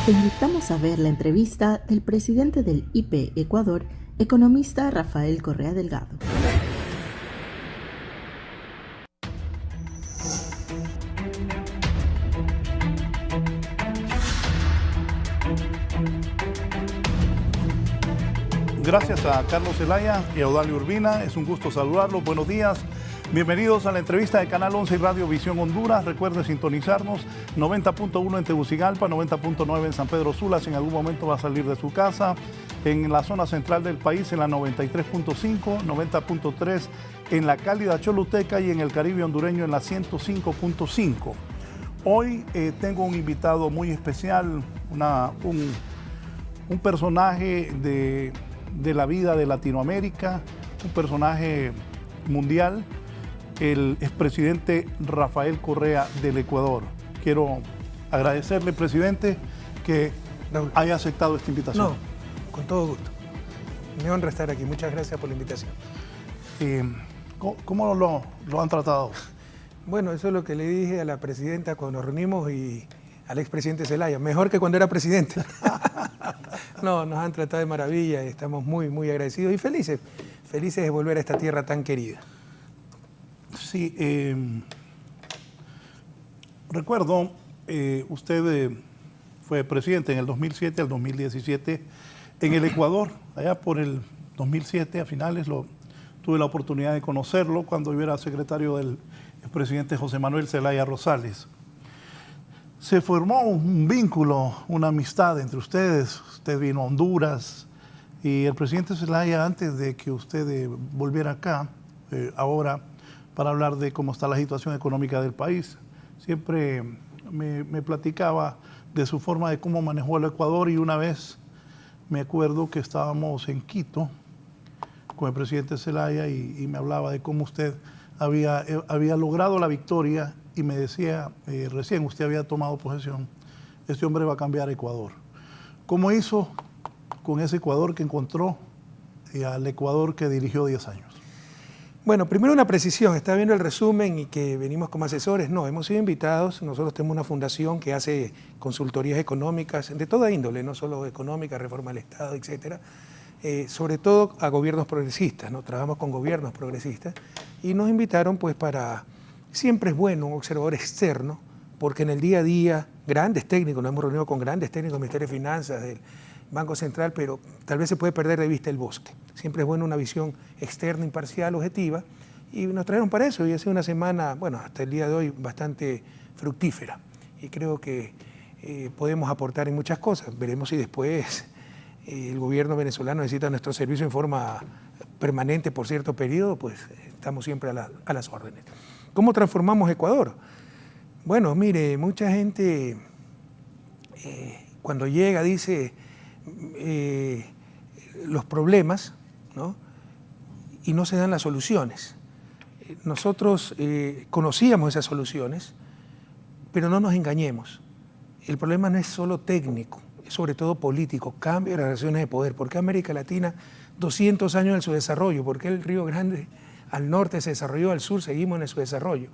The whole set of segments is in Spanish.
Te invitamos a ver la entrevista del presidente del IP Ecuador, economista Rafael Correa Delgado. Gracias a Carlos Zelaya y a Eudalio Urbina, es un gusto saludarlos. Buenos días, bienvenidos a la entrevista de Canal 11 y Radio Visión Honduras. Recuerde sintonizarnos 90.1 en Tegucigalpa, 90.9 en San Pedro Sula, si en algún momento va a salir de su casa. En la zona central del país en la 93.5, 90.3 en la cálida Choluteca y en el Caribe hondureño en la 105.5. Hoy tengo un invitado muy especial, un personaje de la vida de Latinoamérica, un personaje mundial, el expresidente Rafael Correa del Ecuador. Quiero agradecerle, presidente, que haya aceptado esta invitación. No, con todo gusto. Me honra estar aquí. Muchas gracias por la invitación. ¿Cómo lo han tratado? Bueno, eso es lo que le dije a la presidenta cuando nos reunimos y al expresidente Zelaya. Mejor que cuando era presidente. No, nos han tratado de maravilla y estamos muy, muy agradecidos y felices. Felices de volver a esta tierra tan querida. Sí, recuerdo, usted fue presidente en el 2007 al 2017 en el Ecuador. Allá por el 2007, a finales, tuve la oportunidad de conocerlo cuando yo era secretario del presidente José Manuel Zelaya Rosales. Se formó un vínculo, una amistad entre ustedes. Usted vino a Honduras y el presidente Zelaya, antes de que usted volviera acá, ahora, para hablar de cómo está la situación económica del país, siempre me platicaba de su forma de cómo manejó el Ecuador, y una vez me acuerdo que estábamos en Quito con el presidente Zelaya y me hablaba de cómo usted había logrado la victoria y me decía, recién usted había tomado posesión, este hombre va a cambiar Ecuador. ¿Cómo hizo con ese Ecuador que encontró y al Ecuador que dirigió 10 años? Bueno, primero una precisión, está viendo el resumen y que venimos como asesores. No, hemos sido invitados, nosotros tenemos una fundación que hace consultorías económicas de toda índole, no solo económica, reforma del Estado, etcétera, sobre todo a gobiernos progresistas, ¿no? Trabajamos con gobiernos progresistas y nos invitaron pues para... Siempre es bueno un observador externo, porque en el día a día, grandes técnicos, nos hemos reunido con grandes técnicos del Ministerio de Finanzas, del Banco Central, pero tal vez se puede perder de vista el bosque. Siempre es bueno una visión externa, imparcial, objetiva, y nos trajeron para eso, y ha sido una semana, bueno, hasta el día de hoy, bastante fructífera, y creo que podemos aportar en muchas cosas. Veremos si después el gobierno venezolano necesita nuestro servicio en forma permanente por cierto periodo, pues estamos siempre a las órdenes. ¿Cómo transformamos Ecuador? Bueno, mire, mucha gente cuando llega dice los problemas, ¿no? Y no se dan las soluciones. Nosotros conocíamos esas soluciones, pero no nos engañemos. El problema no es solo técnico, es sobre todo político, cambio de las relaciones de poder. ¿Por qué América Latina 200 años en su desarrollo? ¿Por qué el Río Grande al norte se desarrolló, al sur seguimos en su desarrollo?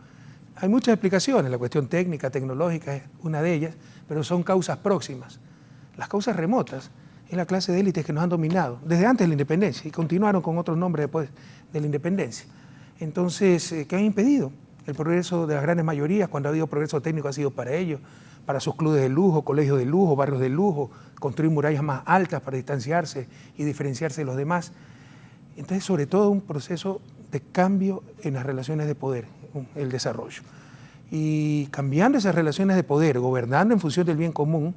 Hay muchas explicaciones, la cuestión técnica, tecnológica es una de ellas, pero son causas próximas. Las causas remotas es la clase de élites que nos han dominado desde antes de la independencia y continuaron con otros nombres después de la independencia. Entonces, ¿qué han impedido? El progreso de las grandes mayorías, cuando ha habido progreso técnico ha sido para ellos, para sus clubes de lujo, colegios de lujo, barrios de lujo, construir murallas más altas para distanciarse y diferenciarse de los demás. Entonces, sobre todo un proceso de cambio en las relaciones de poder, el desarrollo. Y cambiando esas relaciones de poder, gobernando en función del bien común,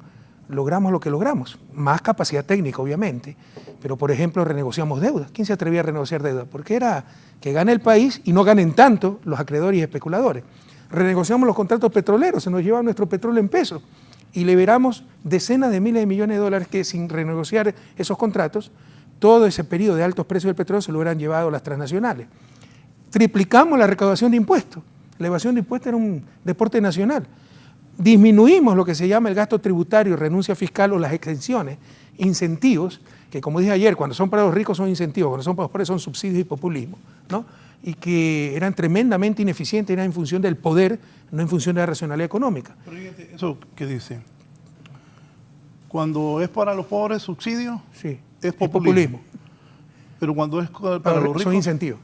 logramos lo que logramos. Más capacidad técnica, obviamente, pero por ejemplo renegociamos deudas. ¿Quién se atrevía a renegociar deudas? Porque era que gane el país y no ganen tanto los acreedores y especuladores. Renegociamos los contratos petroleros, se nos lleva nuestro petróleo en pesos y liberamos decenas de miles de millones de dólares que sin renegociar esos contratos, todo ese periodo de altos precios del petróleo se lo hubieran llevado las transnacionales. Triplicamos la recaudación de impuestos. La evasión de impuestos era un deporte nacional. Disminuimos lo que se llama el gasto tributario, renuncia fiscal o las exenciones, incentivos, que como dije ayer, cuando son para los ricos son incentivos, cuando son para los pobres son subsidios y populismo, ¿no? Y que eran tremendamente ineficientes, eran en función del poder, no en función de la racionalidad económica. Pero fíjate, eso que dice, Cuando es para los pobres, subsidio, Sí, es populismo. Pero cuando es para los ricos, son incentivos.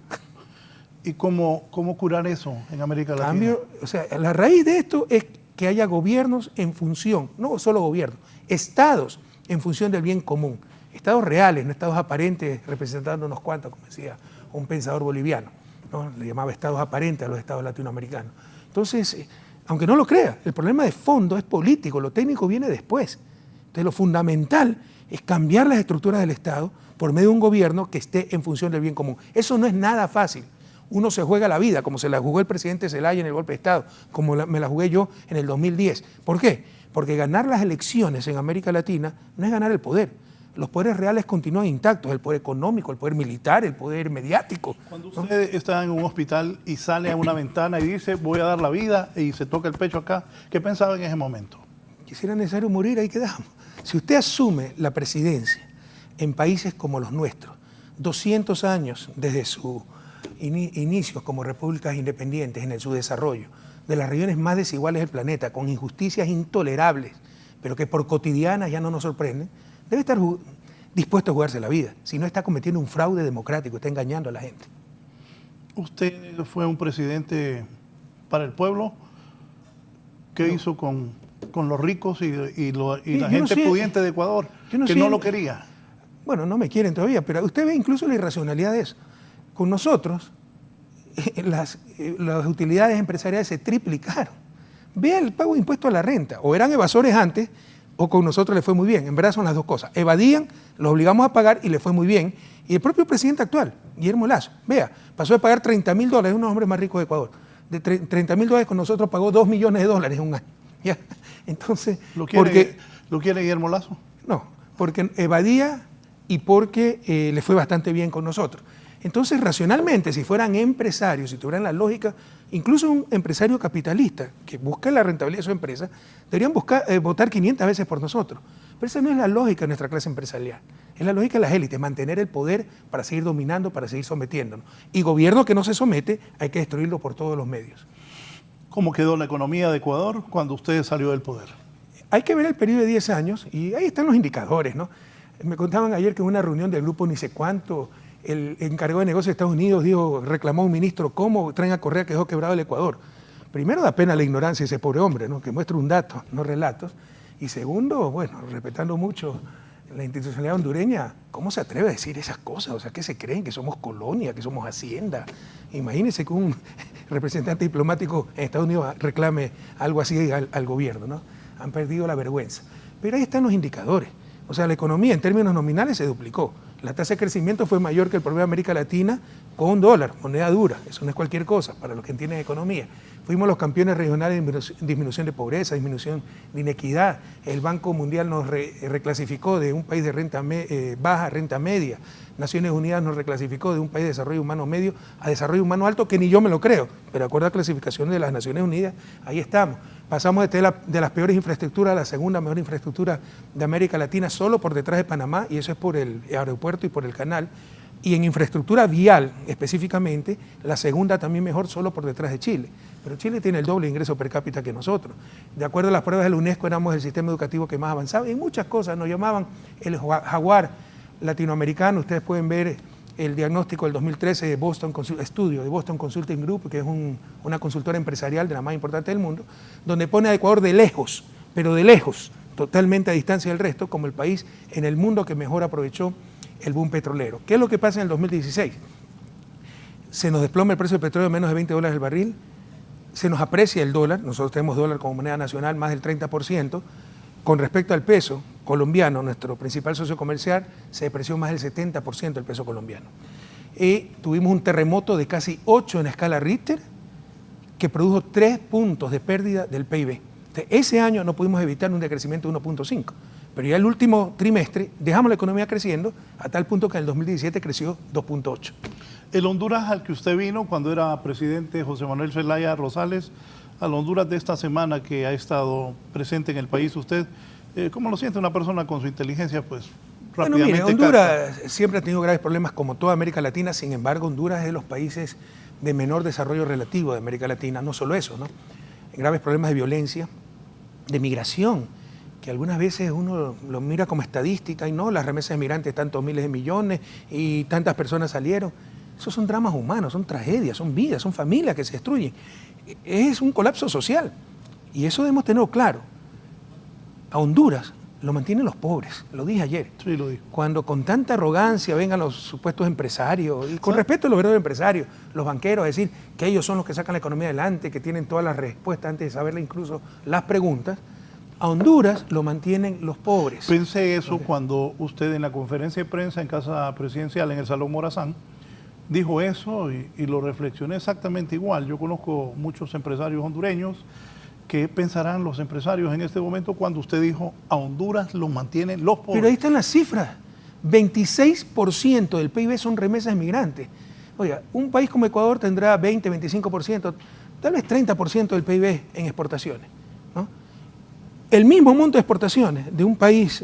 ¿y cómo curar eso en América Latina? Cambio, o sea, la raíz de esto es que haya gobiernos en función, no solo gobiernos, estados en función del bien común. Estados reales, no estados aparentes representando unos cuantos, como decía un pensador boliviano, ¿no? Le llamaba estados aparentes a los estados latinoamericanos. Entonces, aunque no lo crea, el problema de fondo es político, lo técnico viene después. Entonces, lo fundamental es cambiar las estructuras del Estado por medio de un gobierno que esté en función del bien común. Eso no es nada fácil. Uno se juega la vida, como se la jugó el presidente Zelaya en el golpe de Estado, como me la jugué yo en el 2010. ¿Por qué? Porque ganar las elecciones en América Latina no es ganar el poder. Los poderes reales continúan intactos, el poder económico, el poder militar, el poder mediático. Cuando usted está en un hospital y sale a una ventana y dice, voy a dar la vida, y se toca el pecho acá, ¿qué pensaba en ese momento? Que si era necesario morir, ahí quedamos. Si usted asume la presidencia en países como los nuestros, 200 años desde sus inicios como repúblicas independientes en el subdesarrollo, de las regiones más desiguales del planeta, con injusticias intolerables, pero que por cotidianas ya no nos sorprenden, debe estar dispuesto a jugarse la vida, si no está cometiendo un fraude democrático, está engañando a la gente. Usted fue un presidente para el pueblo. ¿Qué hizo con los ricos y la gente pudiente de Ecuador que no lo quería? Bueno, no me quieren todavía, pero usted ve incluso la irracionalidad de eso. Con nosotros, las utilidades empresariales se triplicaron. Vea el pago de impuesto a la renta. O eran evasores antes, o con nosotros les fue muy bien. En verdad son las dos cosas. Evadían, los obligamos a pagar y les fue muy bien. Y el propio presidente actual, Guillermo Lasso, vea, pasó de pagar $30.000, uno de los hombres más ricos de Ecuador. De $30.000 con nosotros pagó $2 millones en un año. ¿Ya? Entonces, ¿Lo quiere Guillermo Lasso? No, porque evadía y porque le fue bastante bien con nosotros. Entonces, racionalmente, si fueran empresarios, si tuvieran la lógica, incluso un empresario capitalista que busca la rentabilidad de su empresa, deberían votar 500 veces por nosotros. Pero esa no es la lógica de nuestra clase empresarial. Es la lógica de las élites, mantener el poder para seguir dominando, para seguir sometiéndonos. Y gobierno que no se somete, hay que destruirlo por todos los medios. ¿Cómo quedó la economía de Ecuador cuando usted salió del poder? Hay que ver el periodo de 10 años y ahí están los indicadores, ¿no? Me contaban ayer que en una reunión del grupo ni sé cuánto, el encargado de negocios de Estados Unidos reclamó a un ministro, ¿cómo traen a Correa que dejó quebrado el Ecuador? Primero, da pena la ignorancia de ese pobre hombre, ¿no? Que muestra un dato, no relatos. Y segundo, bueno, respetando mucho la institucionalidad hondureña, ¿cómo se atreve a decir esas cosas? O sea, ¿qué se creen? ¿Que somos colonia? ¿Que somos hacienda? Imagínense que un representante diplomático en Estados Unidos reclame algo así al gobierno, ¿no? Han perdido la vergüenza. Pero ahí están los indicadores. O sea, la economía en términos nominales se duplicó. La tasa de crecimiento fue mayor que el promedio de América Latina con $1, moneda dura. Eso no es cualquier cosa para los que entienden economía. Fuimos los campeones regionales en disminución de pobreza, disminución de inequidad. El Banco Mundial nos reclasificó de un país de renta baja a renta media. Naciones Unidas nos reclasificó de un país de desarrollo humano medio a desarrollo humano alto, que ni yo me lo creo. Pero de acuerdo a la clasificación de las Naciones Unidas, ahí estamos. Pasamos de las peores infraestructuras a la segunda mejor infraestructura de América Latina, solo por detrás de Panamá, y eso es por el aeropuerto y por el canal. Y en infraestructura vial, específicamente, la segunda también mejor, solo por detrás de Chile. Pero Chile tiene el doble ingreso per cápita que nosotros. De acuerdo a las pruebas de la UNESCO, éramos el sistema educativo que más avanzaba. Y muchas cosas nos llamaban el jaguar latinoamericano. Ustedes pueden ver el diagnóstico del 2013 de Boston Consulting Group, que es una consultora empresarial de la más importante del mundo, donde pone a Ecuador de lejos, pero de lejos, totalmente a distancia del resto, como el país en el mundo que mejor aprovechó el boom petrolero. ¿Qué es lo que pasa en el 2016? Se nos desploma el precio del petróleo a menos de $20 el barril, se nos aprecia el dólar, nosotros tenemos dólar como moneda nacional más del 30%, con respecto al peso colombiano, nuestro principal socio comercial, se depreció más del 70% el peso colombiano. Y tuvimos un terremoto de casi 8 en la escala Richter, que produjo 3 puntos de pérdida del PIB. Entonces, ese año no pudimos evitar un decrecimiento de 1.5, pero ya el último trimestre dejamos la economía creciendo a tal punto que en el 2017 creció 2.8. El Honduras al que usted vino cuando era presidente José Manuel Zelaya Rosales, al Honduras de esta semana que ha estado presente en el país usted, ¿cómo lo siente una persona con su inteligencia? Pues rápidamente. Bueno, mire, Honduras siempre ha tenido graves problemas como toda América Latina, sin embargo Honduras es de los países de menor desarrollo relativo de América Latina, no solo eso, ¿no? Graves problemas de violencia, de migración. que algunas veces uno lo mira como estadística y no, las remesas de migrantes, tantos miles de millones y tantas personas salieron. Esos son dramas humanos, son tragedias, son vidas, son familias que se destruyen. Es un colapso social y eso debemos tenerlo claro. A Honduras lo mantienen los pobres, lo dije ayer. Sí, lo dije. Cuando con tanta arrogancia vengan los supuestos empresarios, y con respeto a los verdaderos empresarios, los banqueros, a decir que ellos son los que sacan la economía adelante, que tienen todas las respuestas antes de saberle incluso las preguntas, a Honduras lo mantienen los pobres. Pensé eso cuando usted en la conferencia de prensa en Casa Presidencial, en el Salón Morazán, dijo eso y lo reflexioné exactamente igual. Yo conozco muchos empresarios hondureños. ¿Qué pensarán los empresarios en este momento cuando usted dijo a Honduras lo mantienen los pobres? Pero ahí están las cifras. 26% del PIB son remesas migrantes. Oiga, un país como Ecuador tendrá 20, 25%, tal vez 30% del PIB en exportaciones, ¿no? El mismo monto de exportaciones de un país,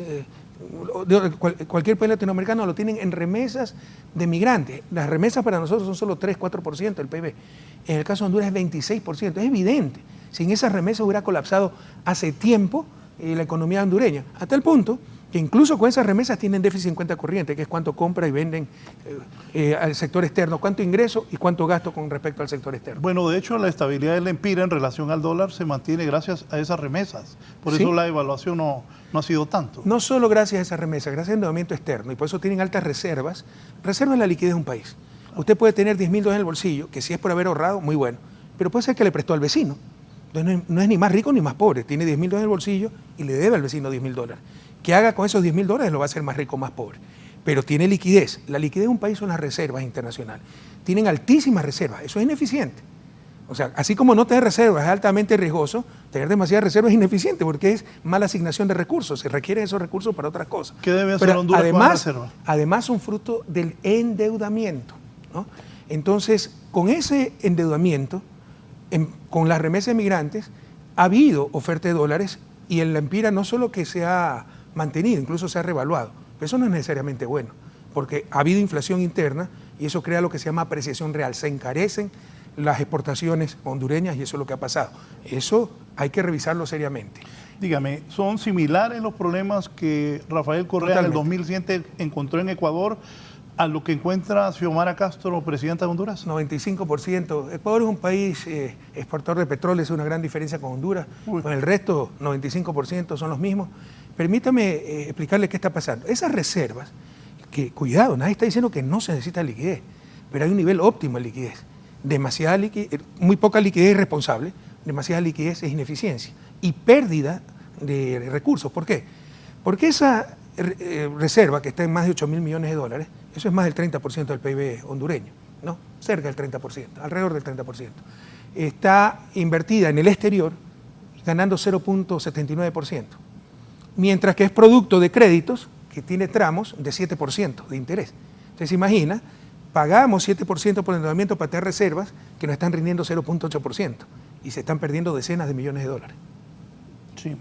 de cualquier país latinoamericano, lo tienen en remesas de migrantes. Las remesas para nosotros son solo 3, 4% del PIB. En el caso de Honduras es 26%. Es evidente. Sin esas remesas hubiera colapsado hace tiempo la economía hondureña, a tal punto que incluso con esas remesas tienen déficit en cuenta corriente, que es cuánto compra y venden al sector externo, cuánto ingreso y cuánto gasto con respecto al sector externo. Bueno, de hecho, la estabilidad del empira en relación al dólar se mantiene gracias a esas remesas. Por ¿Sí? eso la evaluación no ha sido tanto. No solo gracias a esas remesas, gracias al endeudamiento externo, y por eso tienen altas reservas. Reserva es la liquidez de un país. Usted puede tener 10.000 dólares en el bolsillo, que si es por haber ahorrado, muy bueno, pero puede ser que le prestó al vecino. Entonces no es ni más rico ni más pobre, tiene 10.000 dólares en el bolsillo y le debe al vecino 10.000 dólares. Que haga con esos 10.000 dólares lo va a hacer más rico o más pobre. Pero tiene liquidez. La liquidez de un país son las reservas internacionales. Tienen altísimas reservas, eso es ineficiente. O sea, así como no tener reservas es altamente riesgoso, tener demasiadas reservas es ineficiente porque es mala asignación de recursos, se requieren esos recursos para otras cosas. ¿Qué debe hacer Honduras con las reservas? Además son fruto del endeudamiento, ¿no? Entonces, con ese endeudamiento, con las remesas de migrantes, ha habido oferta de dólares y el empira no solo que se ha mantenido, incluso se ha revaluado. Pero eso no es necesariamente bueno, porque ha habido inflación interna y eso crea lo que se llama apreciación real. Se encarecen las exportaciones hondureñas y eso es lo que ha pasado. Eso hay que revisarlo seriamente. Dígame, ¿son similares los problemas que Rafael Correa Totalmente. en el 2007 encontró en Ecuador a lo que encuentra Xiomara Castro, presidenta de Honduras? 95%. Ecuador es un país exportador de petróleo, es una gran diferencia con Honduras. Con el resto, 95% son los mismos. Permítame explicarle qué está pasando. Esas reservas, que cuidado, nadie está diciendo que no se necesita liquidez, pero hay un nivel óptimo de liquidez. Demasiada liquidez, muy poca liquidez es irresponsable, demasiada liquidez es ineficiencia y pérdida de recursos. ¿Por qué? Porque esa reserva, que está en más de 8.000 millones de dólares, eso es más del 30% del PIB hondureño, ¿no? Cerca del 30%, alrededor del 30%. Está invertida en el exterior ganando 0.79%, mientras que es producto de créditos que tiene tramos de 7% de interés. Entonces, imagina, pagamos 7% por el endeudamiento para tener reservas que nos están rindiendo 0.8% y se están perdiendo decenas de millones de dólares. Sí.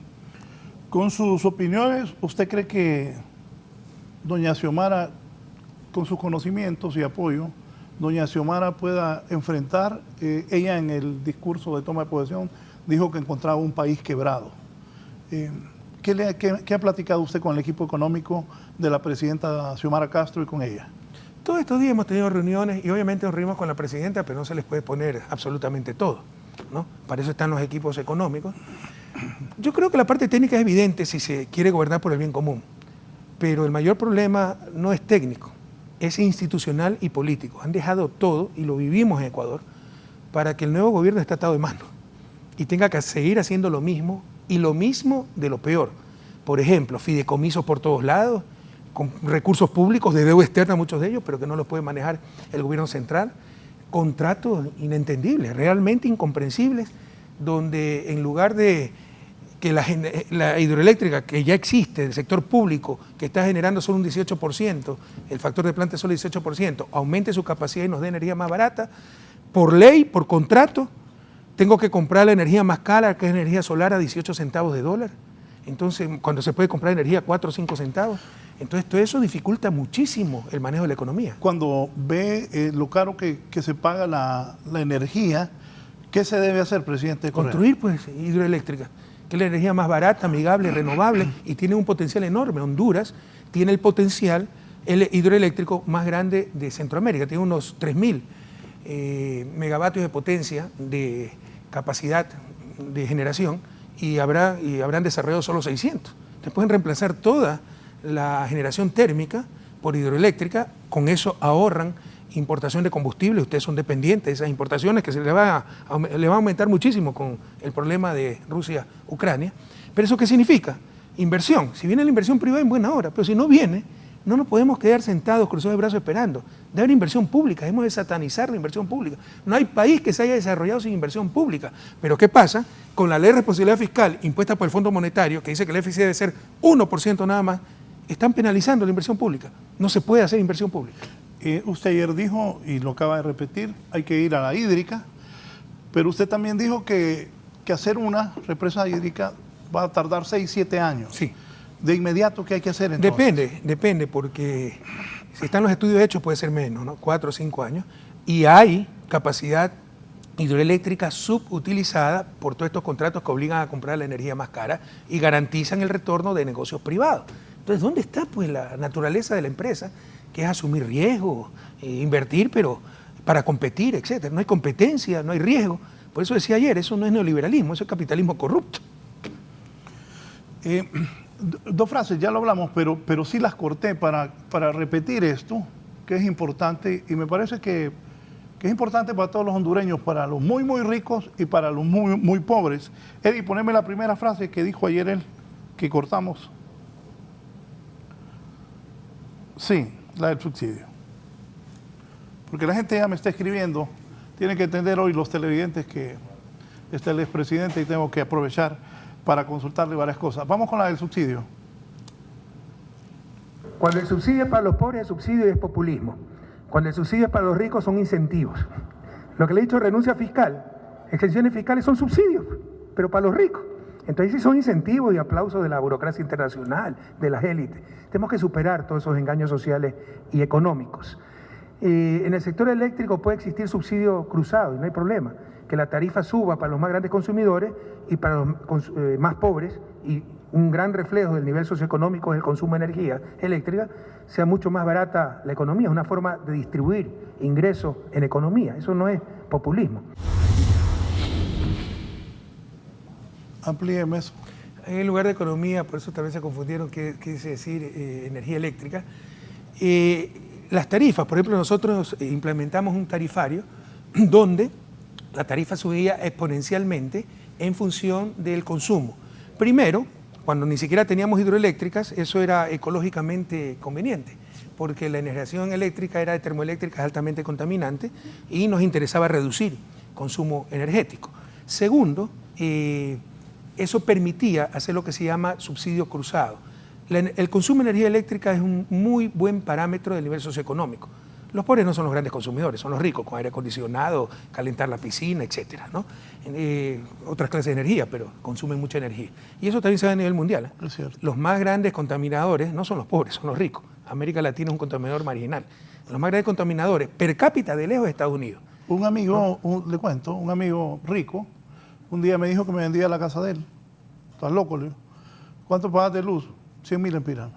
Con sus opiniones, ¿usted cree que doña Xiomara, con sus conocimientos y apoyo, doña Xiomara pueda enfrentar, ella en el discurso de toma de posesión dijo que encontraba un país quebrado? ¿Qué ha platicado usted con el equipo económico de la presidenta Xiomara Castro y con ella? Todos estos días hemos tenido reuniones y obviamente nos reunimos con la presidenta, pero no se les puede poner absolutamente todo, ¿no? Para eso están los equipos económicos. Yo creo que la parte técnica es evidente si se quiere gobernar por el bien común, pero el mayor problema no es técnico, es institucional y político. Han dejado todo, y lo vivimos en Ecuador, para que el nuevo gobierno esté atado de mano y tenga que seguir haciendo lo mismo y lo mismo de lo peor. Por ejemplo, fideicomisos por todos lados, con recursos públicos de deuda externa, muchos de ellos, pero que no los puede manejar el gobierno central, contratos inentendibles, realmente incomprensibles, donde en lugar de que la hidroeléctrica que ya existe, del sector público, que está generando solo un 18%, el factor de planta es solo 18%, aumente su capacidad y nos dé energía más barata, por ley, por contrato, tengo que comprar la energía más cara, que es energía solar, a 18 centavos de dólar. Entonces, cuando se puede comprar energía a 4 o 5 centavos. Entonces, todo eso dificulta muchísimo el manejo de la economía. Cuando ve lo caro que se paga la energía, ¿qué se debe hacer, presidente Correa? Construir, pues, hidroeléctrica. que es la energía más barata, amigable, renovable y tiene un potencial enorme. Honduras tiene el potencial hidroeléctrico más grande de Centroamérica, tiene unos 3.000 megavatios de potencia de capacidad de generación y habrán desarrollado solo 600. Entonces pueden reemplazar toda la generación térmica por hidroeléctrica, con eso ahorran importación de combustible, ustedes son dependientes de esas importaciones que le va a aumentar muchísimo con el problema de Rusia-Ucrania. ¿Pero eso qué significa? Inversión. Si viene la inversión privada en buena hora, pero si no viene, no nos podemos quedar sentados cruzados de brazos esperando. Debe haber inversión pública, debemos de satanizar la inversión pública. No hay país que se haya desarrollado sin inversión pública. Pero ¿qué pasa? Con la ley de responsabilidad fiscal impuesta por el Fondo Monetario, que dice que el déficit debe ser 1% nada más, están penalizando la inversión pública. No se puede hacer inversión pública. Usted ayer dijo, y lo acaba de repetir, hay que ir a la hídrica, pero usted también dijo que hacer una represa hídrica va a tardar 6, 7 años. Sí. De inmediato, ¿qué hay que hacer entonces? Depende, porque si están los estudios hechos puede ser menos, ¿no? 4 o 5 años, y hay capacidad hidroeléctrica subutilizada por todos estos contratos que obligan a comprar la energía más cara y garantizan el retorno de negocios privados. Entonces, ¿dónde está pues la naturaleza de la empresa? Que es asumir riesgo, invertir, pero para competir, etcétera. No hay competencia, no hay riesgo. Por eso decía ayer, eso no es neoliberalismo, eso es capitalismo corrupto. 2 frases, ya lo hablamos, pero sí las corté para repetir esto, que es importante, y me parece que es importante para todos los hondureños, para los muy, muy ricos y para los muy, muy pobres. Eddie, poneme la primera frase que dijo ayer él, que cortamos. Sí, la del subsidio. Porque la gente ya me está escribiendo, tienen que entender hoy los televidentes que está el expresidente y tengo que aprovechar para consultarle varias cosas. Vamos con la del subsidio. Cuando el subsidio es para los pobres, el subsidio es populismo. Cuando el subsidio es para los ricos, son incentivos. Lo que le he dicho, renuncia fiscal, exenciones fiscales son subsidios, pero para los ricos. Entonces sí son incentivos y aplausos de la burocracia internacional, de las élites. Tenemos que superar todos esos engaños sociales y económicos. En el sector eléctrico puede existir subsidio cruzado y no hay problema. Que la tarifa suba para los más grandes consumidores y para los más pobres, y un gran reflejo del nivel socioeconómico del consumo de energía eléctrica, sea mucho más barata la economía. Es una forma de distribuir ingresos en economía. Eso no es populismo. Amplíeme eso. En lugar de economía, por eso tal vez se confundieron qué quise decir energía eléctrica. Las tarifas, por ejemplo, nosotros implementamos un tarifario donde la tarifa subía exponencialmente en función del consumo. Primero, cuando ni siquiera teníamos hidroeléctricas, eso era ecológicamente conveniente, porque la generación eléctrica era de termoeléctricas altamente contaminante y nos interesaba reducir consumo energético. Segundo, eso permitía hacer lo que se llama subsidio cruzado. El consumo de energía eléctrica es un muy buen parámetro del nivel socioeconómico. Los pobres no son los grandes consumidores, son los ricos, con aire acondicionado, calentar la piscina, etcétera, ¿no? Otras clases de energía, pero consumen mucha energía. Y eso también se ve a nivel mundial. Es cierto. Los más grandes contaminadores no son los pobres, son los ricos. América Latina es un contaminador marginal. Los más grandes contaminadores per cápita de lejos de Estados Unidos. Un amigo, le cuento, un amigo rico, un día me dijo que me vendía la casa de él. ¿Estás loco, Leo? ¿Cuánto pagas de luz? 100.000 empiras.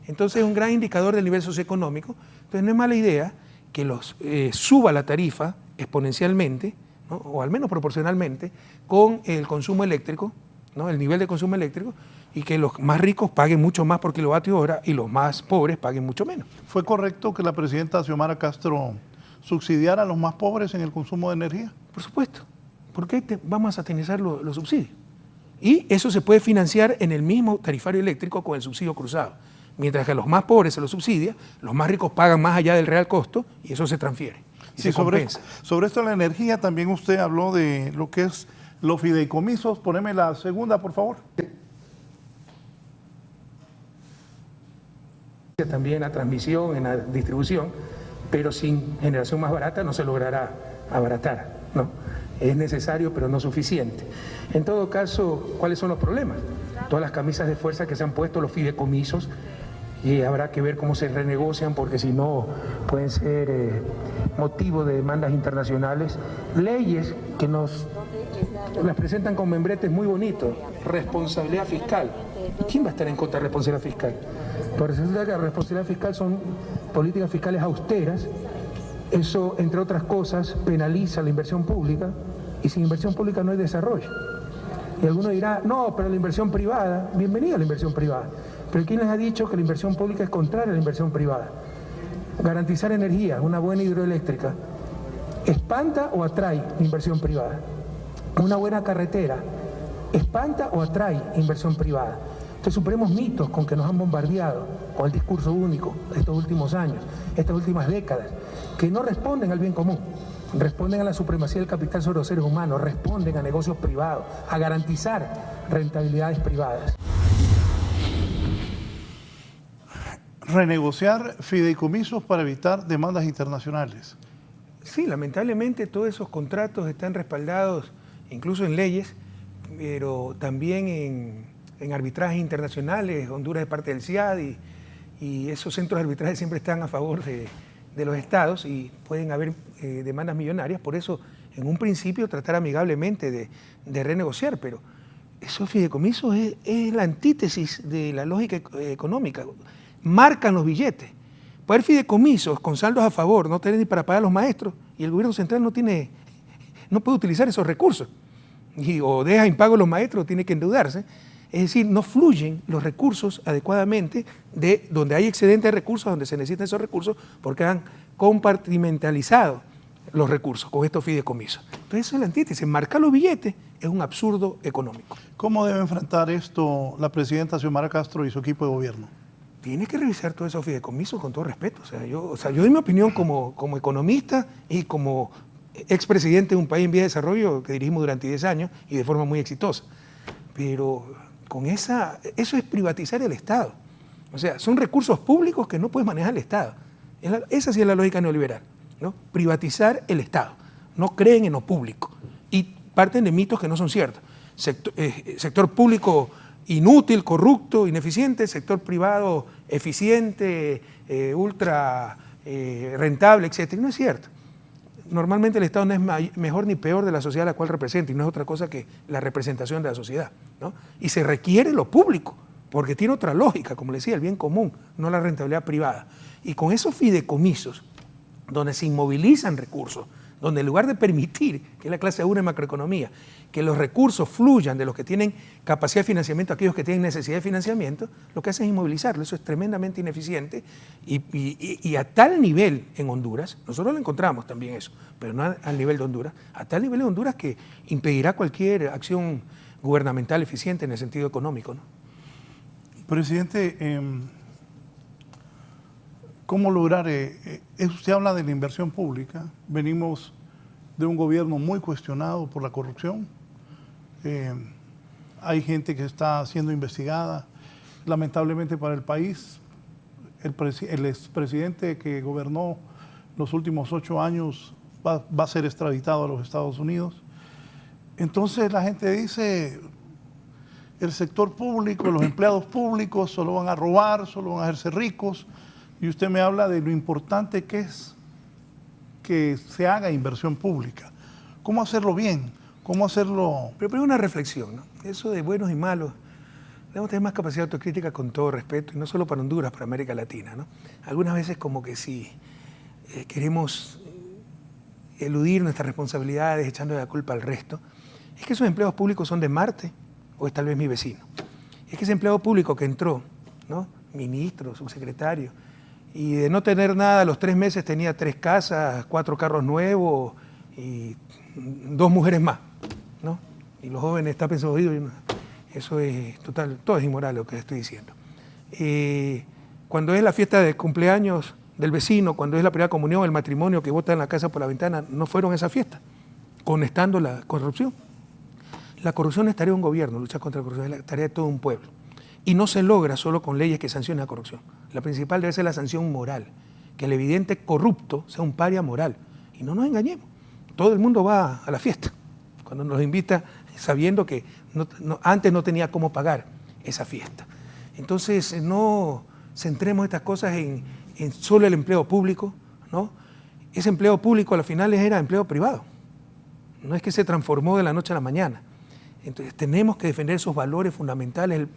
Entonces es un gran indicador del nivel socioeconómico. Entonces no es mala idea que suba la tarifa exponencialmente, ¿no? O al menos proporcionalmente, con el consumo eléctrico, ¿no? El nivel de consumo eléctrico, y que los más ricos paguen mucho más por kilovatio hora y los más pobres paguen mucho menos. ¿Fue correcto que la presidenta Xiomara Castro subsidiara a los más pobres en el consumo de energía? Por supuesto. ¿Por qué vamos a satanizar los subsidios? Y eso se puede financiar en el mismo tarifario eléctrico con el subsidio cruzado. Mientras que a los más pobres se los subsidia, los más ricos pagan más allá del real costo y eso se transfiere. Y Sí, se compensa. sobre esto de la energía también usted habló de lo que es los fideicomisos. Poneme la segunda, por favor. También la transmisión, en la distribución, pero sin generación más barata no se logrará abaratar, ¿no? Es necesario, pero no suficiente. En todo caso, ¿cuáles son los problemas? Todas las camisas de fuerza que se han puesto, los fideicomisos, y habrá que ver cómo se renegocian, porque si no pueden ser motivo de demandas internacionales. Leyes que nos las presentan con membretes muy bonitos, responsabilidad fiscal. ¿Quién va a estar en contra de responsabilidad fiscal? Porque resulta que la responsabilidad fiscal son políticas fiscales austeras. Eso, entre otras cosas, penaliza la inversión pública, y sin inversión pública no hay desarrollo. Y alguno dirá, no, pero la inversión privada, bienvenida a la inversión privada. Pero ¿quién les ha dicho que la inversión pública es contraria a la inversión privada? Garantizar energía, una buena hidroeléctrica, ¿espanta o atrae inversión privada? Una buena carretera, ¿espanta o atrae inversión privada? Entonces superemos mitos con que nos han bombardeado con el discurso único estos últimos años, estas últimas décadas, que no responden al bien común, responden a la supremacía del capital sobre los seres humanos, responden a negocios privados, a garantizar rentabilidades privadas. Renegociar fideicomisos para evitar demandas internacionales. Sí, lamentablemente todos esos contratos están respaldados incluso en leyes, pero también en arbitrajes internacionales. Honduras es parte del CIAD y esos centros de arbitraje siempre están a favor de los estados y pueden haber demandas millonarias. Por eso, en un principio, tratar amigablemente de renegociar, pero esos fideicomisos es la antítesis de la lógica económica. Marcan los billetes. Puede haber fideicomisos con saldos a favor, no tener ni para pagar a los maestros, y el gobierno central no puede utilizar esos recursos. O deja impago a los maestros, tiene que endeudarse. Es decir, no fluyen los recursos adecuadamente de donde hay excedente de recursos, donde se necesitan esos recursos, porque han compartimentalizado los recursos con estos fideicomisos. Entonces eso es la antítesis. Marcar los billetes es un absurdo económico. ¿Cómo debe enfrentar esto la presidenta Xiomara Castro y su equipo de gobierno? Tiene que revisar todos esos fideicomisos con todo respeto. Yo doy mi opinión como economista y como expresidente de un país en vía de desarrollo que dirigimos durante 10 años y de forma muy exitosa. Pero con eso es privatizar el Estado. O sea, son recursos públicos que no puede manejar el Estado. Esa sí es la lógica neoliberal, ¿no? Privatizar el Estado. No creen en lo público y parten de mitos que no son ciertos. Sector público inútil, corrupto, ineficiente, sector privado eficiente, ultra rentable, etc. No es cierto. Normalmente el Estado no es mejor ni peor de la sociedad a la cual representa, y no es otra cosa que la representación de la sociedad, ¿no? Y se requiere lo público, porque tiene otra lógica, como le decía, el bien común, no la rentabilidad privada. Y con esos fideicomisos, donde se inmovilizan recursos, donde en lugar de permitir, que es la clase 1 de macroeconomía, que los recursos fluyan de los que tienen capacidad de financiamiento a aquellos que tienen necesidad de financiamiento, lo que hacen es inmovilizarlo. Eso es tremendamente ineficiente y a tal nivel en Honduras, nosotros lo encontramos también eso, pero no al nivel de Honduras, a tal nivel en Honduras que impedirá cualquier acción gubernamental eficiente en el sentido económico, ¿no? Presidente, ¿cómo lograr? Usted habla de la inversión pública. Venimos de un gobierno muy cuestionado por la corrupción. Hay gente que está siendo investigada. Lamentablemente para el país, el expresidente que gobernó los últimos 8 años va a ser extraditado a los Estados Unidos. Entonces la gente dice, el sector público, los empleados públicos solo van a robar, solo van a hacerse ricos. Y usted me habla de lo importante que es que se haga inversión pública. ¿Cómo hacerlo bien? ¿Cómo hacerlo? Pero primero una reflexión, ¿no? Eso de buenos y malos, debemos tener más capacidad de autocrítica con todo respeto, y no solo para Honduras, para América Latina, ¿no? Algunas veces como que si queremos eludir nuestras responsabilidades echando la culpa al resto, es que esos empleados públicos son de Marte o es tal vez mi vecino. Es que ese empleado público que entró, ¿no? Ministro, subsecretario, y de no tener nada, a los 3 meses tenía 3 casas, 4 carros nuevos y 2 mujeres más, ¿no? Y los jóvenes tapen sus oídos. Eso es total, todo es inmoral lo que estoy diciendo. Cuando es la fiesta de cumpleaños del vecino, cuando es la primera comunión, el matrimonio que bota en la casa por la ventana, no fueron a esa fiesta, conectando la corrupción. La corrupción es tarea de un gobierno, luchar contra la corrupción es la tarea de todo un pueblo. Y no se logra solo con leyes que sancionen la corrupción. La principal debe ser la sanción moral, que el evidente corrupto sea un paria moral. Y no nos engañemos, todo el mundo va a la fiesta, cuando nos invita sabiendo que antes no tenía cómo pagar esa fiesta. Entonces, no centremos estas cosas en solo el empleo público, ¿no? Ese empleo público al final era empleo privado. No es que se transformó de la noche a la mañana. Entonces tenemos que defender esos valores fundamentales.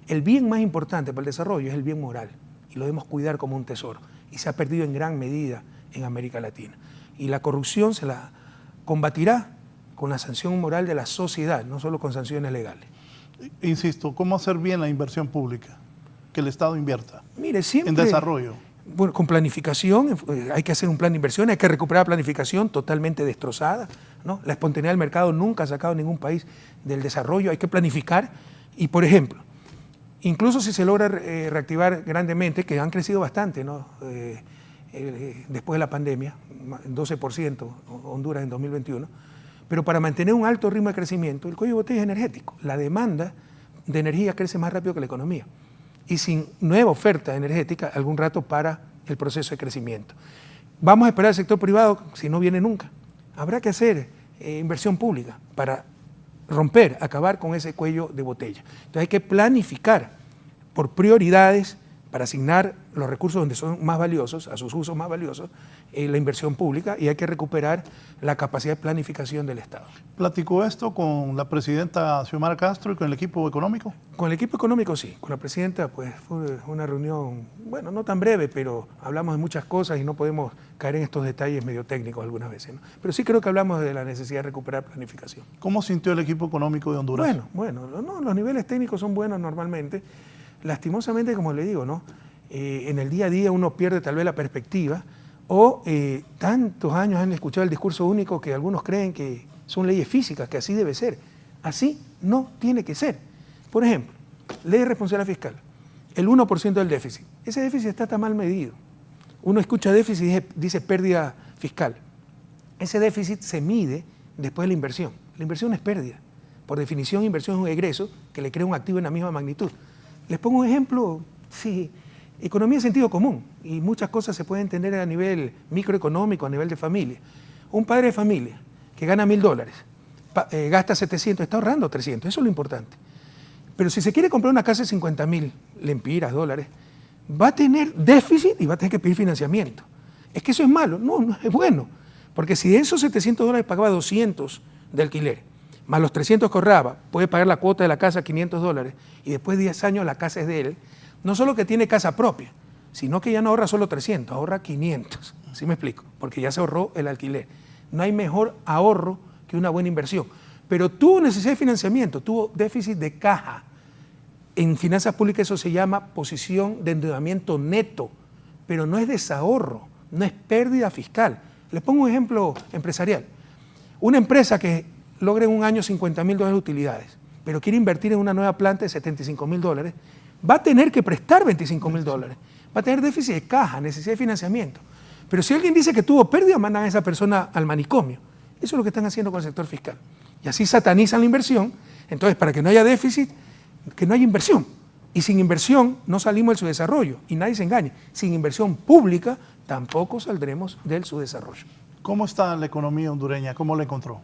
El bien más importante para el desarrollo es el bien moral y lo debemos cuidar como un tesoro. Y se ha perdido en gran medida en América Latina. Y la corrupción se la combatirá con la sanción moral de la sociedad, no solo con sanciones legales. Insisto, ¿cómo hacer bien la inversión pública? Que el Estado invierta. Mire, siempre, en desarrollo. Bueno, con planificación, hay que hacer un plan de inversión, hay que recuperar planificación totalmente destrozada, ¿no? La espontaneidad del mercado nunca ha sacado a ningún país del desarrollo, hay que planificar y, por ejemplo, incluso si se logra reactivar grandemente, que han crecido bastante, ¿no? Después de la pandemia, 12% Honduras en 2021, pero para mantener un alto ritmo de crecimiento, el cuello de botella es energético. La demanda de energía crece más rápido que la economía. Y sin nueva oferta energética, algún rato para el proceso de crecimiento. Vamos a esperar al sector privado, si no viene nunca. Habrá que hacer inversión pública para romper, acabar con ese cuello de botella. Entonces hay que planificar por prioridades para asignar los recursos donde son más valiosos, a sus usos más valiosos, la inversión pública, y hay que recuperar la capacidad de planificación del Estado. ¿Platicó esto con la presidenta Xiomara Castro y con el equipo económico? Con el equipo económico sí, con la presidenta pues fue una reunión, bueno, no tan breve, pero hablamos de muchas cosas y no podemos caer en estos detalles medio técnicos algunas veces, ¿no? Pero sí creo que hablamos de la necesidad de recuperar planificación. ¿Cómo sintió el equipo económico de Honduras? Bueno, no, los niveles técnicos son buenos normalmente. Lastimosamente, como le digo, ¿no? En el día a día uno pierde tal vez la perspectiva o tantos años han escuchado el discurso único que algunos creen que son leyes físicas, que así debe ser. Así no tiene que ser. Por ejemplo, ley de responsabilidad fiscal, el 1% del déficit. Ese déficit está mal medido. Uno escucha déficit y dice pérdida fiscal. Ese déficit se mide después de la inversión. La inversión es pérdida. Por definición, inversión es un egreso que le crea un activo en la misma magnitud. Les pongo un ejemplo, sí, economía de sentido común, y muchas cosas se pueden entender a nivel microeconómico, a nivel de familia. Un padre de familia que gana $1.000, gasta 700, está ahorrando 300, eso es lo importante. Pero si se quiere comprar una casa de 50.000 lempiras, dólares, va a tener déficit y va a tener que pedir financiamiento. ¿Es que eso es malo? No, es bueno, porque si de esos $700 pagaba 200 de alquiler, más los 300 que ahorraba, puede pagar la cuota de la casa $500 y después de 10 años la casa es de él, no solo que tiene casa propia, sino que ya no ahorra solo 300, ahorra 500, ¿sí me explico? Porque ya se ahorró el alquiler. No hay mejor ahorro que una buena inversión. Pero tuvo necesidad de financiamiento, tuvo déficit de caja. En finanzas públicas eso se llama posición de endeudamiento neto, pero no es desahorro, no es pérdida fiscal. Les pongo un ejemplo empresarial. Una empresa que logra en un año $50.000 de utilidades, pero quiere invertir en una nueva planta de $75.000, va a tener que prestar $25.000, va a tener déficit de caja, necesidad de financiamiento. Pero si alguien dice que tuvo pérdida, mandan a esa persona al manicomio. Eso es lo que están haciendo con el sector fiscal. Y así satanizan la inversión. Entonces, para que no haya déficit, que no haya inversión. Y sin inversión no salimos del subdesarrollo. Y nadie se engañe. Sin inversión pública tampoco saldremos del subdesarrollo. ¿Cómo está la economía hondureña? ¿Cómo la encontró?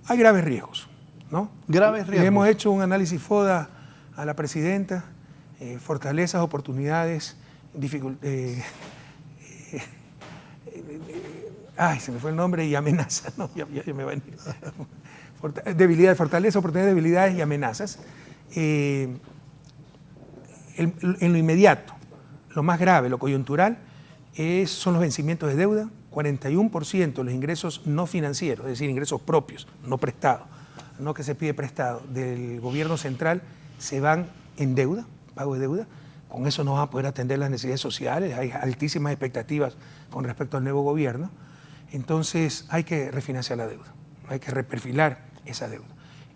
Hay graves riesgos, ¿no? Graves riesgos. Le hemos hecho un análisis FODA a la presidenta, fortalezas, oportunidades, dificultades. Se me fue el nombre, y amenazas, no, ya me va a venir. Debilidades, fortalezas, oportunidades, debilidades y amenazas. En lo inmediato, lo más grave, lo coyuntural, son los vencimientos de deuda. 41% de los ingresos no financieros, es decir, ingresos propios, no prestados, no que se pide prestado, del gobierno central, se van en deuda, pago de deuda. Con eso no van a poder atender las necesidades sociales, hay altísimas expectativas con respecto al nuevo gobierno. Entonces hay que refinanciar la deuda, hay que reperfilar esa deuda.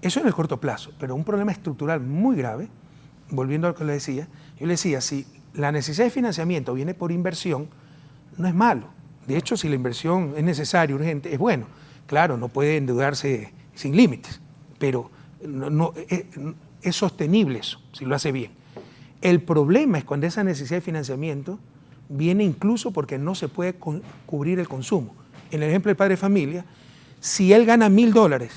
Eso en el corto plazo, pero un problema estructural muy grave, volviendo a lo que le decía, yo le decía, si la necesidad de financiamiento viene por inversión, no es malo. De hecho, si la inversión es necesaria, urgente, es bueno. Claro, no puede endeudarse sin límites, pero es sostenible eso, si lo hace bien. El problema es cuando esa necesidad de financiamiento viene incluso porque no se puede cubrir el consumo. En el ejemplo del padre de familia, si él gana $1.000,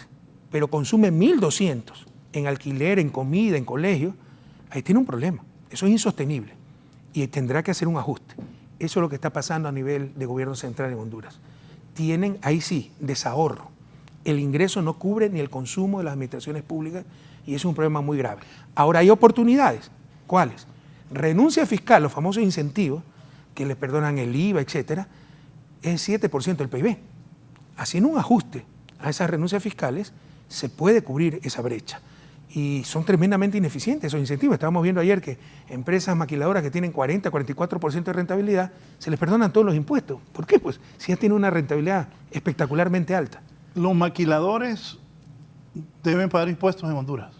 pero consume 1.200 en alquiler, en comida, en colegio, ahí tiene un problema. Eso es insostenible. y tendrá que hacer un ajuste. Eso es lo que está pasando a nivel de gobierno central en Honduras. Tienen, ahí sí, desahorro. El ingreso no cubre ni el consumo de las administraciones públicas y es un problema muy grave. Ahora hay oportunidades. ¿Cuáles? Renuncia fiscal, los famosos incentivos, que le perdonan el IVA, etcétera, es 7% del PIB. Haciendo un ajuste a esas renuncias fiscales, se puede cubrir esa brecha. Y son tremendamente ineficientes esos incentivos. Estábamos viendo ayer que empresas maquiladoras que tienen 40, 44% de rentabilidad, se les perdonan todos los impuestos. ¿Por qué? Pues si ya tienen una rentabilidad espectacularmente alta. ¿Los maquiladores deben pagar impuestos en Honduras?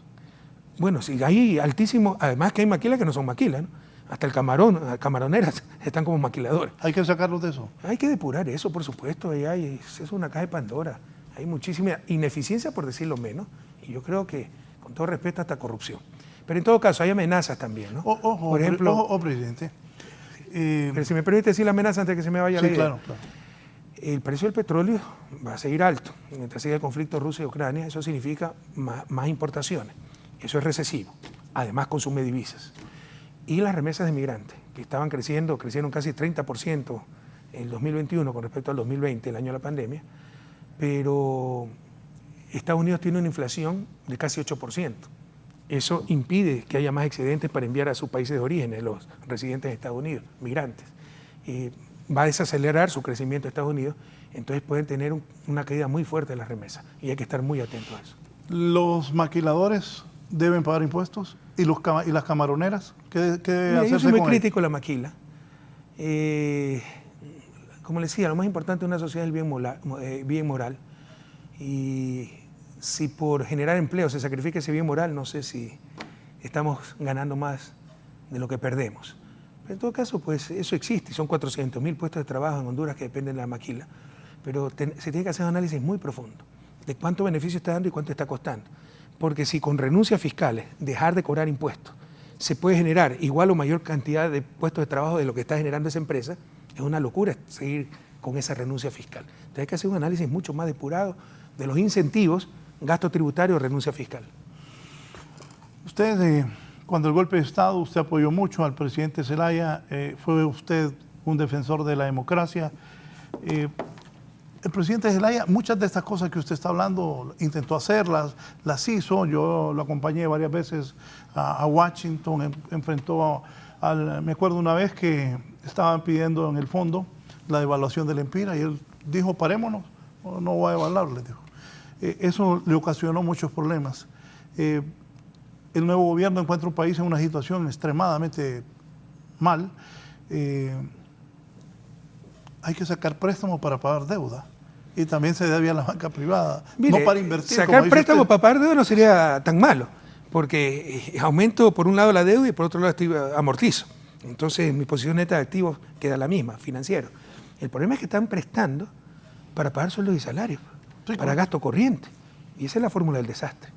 Bueno, si hay altísimos, además que hay maquilas que no son maquilas, ¿no? Hasta el camarón, camaroneras están como maquiladores. ¿Hay que sacarlos de eso? Hay que depurar eso, por supuesto. Es una caja de Pandora. Hay muchísima ineficiencia, por decirlo menos, y yo creo que, con todo respeto, hasta corrupción. Pero en todo caso, hay amenazas también, ¿no? Ojo, por ejemplo, presidente. Pero si me permite decir la amenaza antes de que se me vaya la idea. Claro. El precio del petróleo va a seguir alto. Mientras siga el conflicto Rusia y Ucrania, eso significa más importaciones. Eso es recesivo. Además, consume divisas. Y las remesas de migrantes, que estaban crecieron casi 30% en el 2021 con respecto al 2020, el año de la pandemia, pero Estados Unidos tiene una inflación de casi 8%. Eso impide que haya más excedentes para enviar a sus países de origen, los residentes de Estados Unidos, migrantes. Va a desacelerar su crecimiento de Estados Unidos, entonces pueden tener una caída muy fuerte de las remesas y hay que estar muy atentos a eso. ¿Los maquiladores deben pagar impuestos? ¿Y las camaroneras? ¿Qué debe hacerse? Yo soy muy con crítico de la maquila. Como les decía, lo más importante de una sociedad es el bien moral. Y si por generar empleo se sacrifica ese bien moral, no sé si estamos ganando más de lo que perdemos. Pero en todo caso, pues eso existe. Son 400.000 puestos de trabajo en Honduras que dependen de la maquila. Pero se tiene que hacer un análisis muy profundo de cuánto beneficio está dando y cuánto está costando. Porque si con renuncias fiscales, dejar de cobrar impuestos, se puede generar igual o mayor cantidad de puestos de trabajo de lo que está generando esa empresa, es una locura seguir con esa renuncia fiscal. Entonces hay que hacer un análisis mucho más depurado de los incentivos, gasto tributario o renuncia fiscal. Usted, cuando el golpe de Estado, usted apoyó mucho al presidente Zelaya, fue usted un defensor de la democracia. El presidente Zelaya, muchas de estas cosas que usted está hablando, intentó hacerlas, las hizo. Yo lo acompañé varias veces a Washington, enfrentó me acuerdo una vez que estaban pidiendo en el fondo la devaluación del Empira y él dijo, parémonos, no voy a evaluar, le dijo. Eso le ocasionó muchos problemas. El nuevo gobierno encuentra un país en una situación extremadamente mal. Hay que sacar préstamos para pagar deuda. Y también se debe a la banca privada, mire, no para invertir. Sacar préstamos para pagar deuda no sería tan malo, porque aumento por un lado la deuda y por otro lado amortizo. Entonces mi posición neta de activos queda la misma, financiero. El problema es que están prestando para pagar sueldos y salarios, para gasto corriente. Y esa es la fórmula del desastre.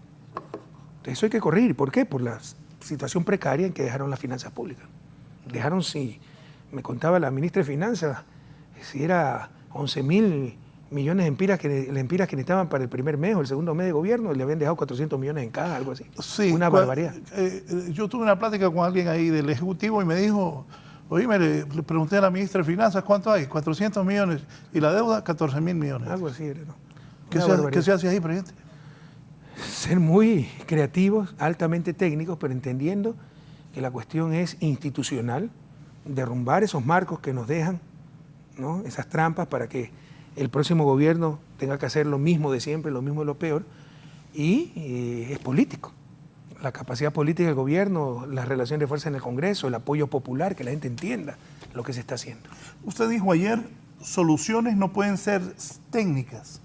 Entonces eso hay que corregir. ¿Por qué? Por la situación precaria en que dejaron las finanzas públicas. Dejaron, si me contaba la ministra de Finanzas, si era 11.000 millones de empiras que necesitaban para el primer mes o el segundo mes de gobierno, le habían dejado 400 millones en caja, algo así. Sí, una barbaridad. Yo tuve una plática con alguien ahí del Ejecutivo y me dijo, oíme, le pregunté a la ministra de Finanzas, ¿cuánto hay? 400 millones. Y la deuda, 14.000 millones. Algo así era, ¿no? ¿Qué se hace ahí, presidente? Ser muy creativos, altamente técnicos, pero entendiendo que la cuestión es institucional, derrumbar esos marcos que nos dejan, ¿no? Esas trampas para que el próximo gobierno tenga que hacer lo mismo de siempre, lo mismo de lo peor, y es político. La capacidad política del gobierno, las relaciones de fuerza en el Congreso, el apoyo popular, que la gente entienda lo que se está haciendo. Usted dijo ayer, soluciones no pueden ser técnicas,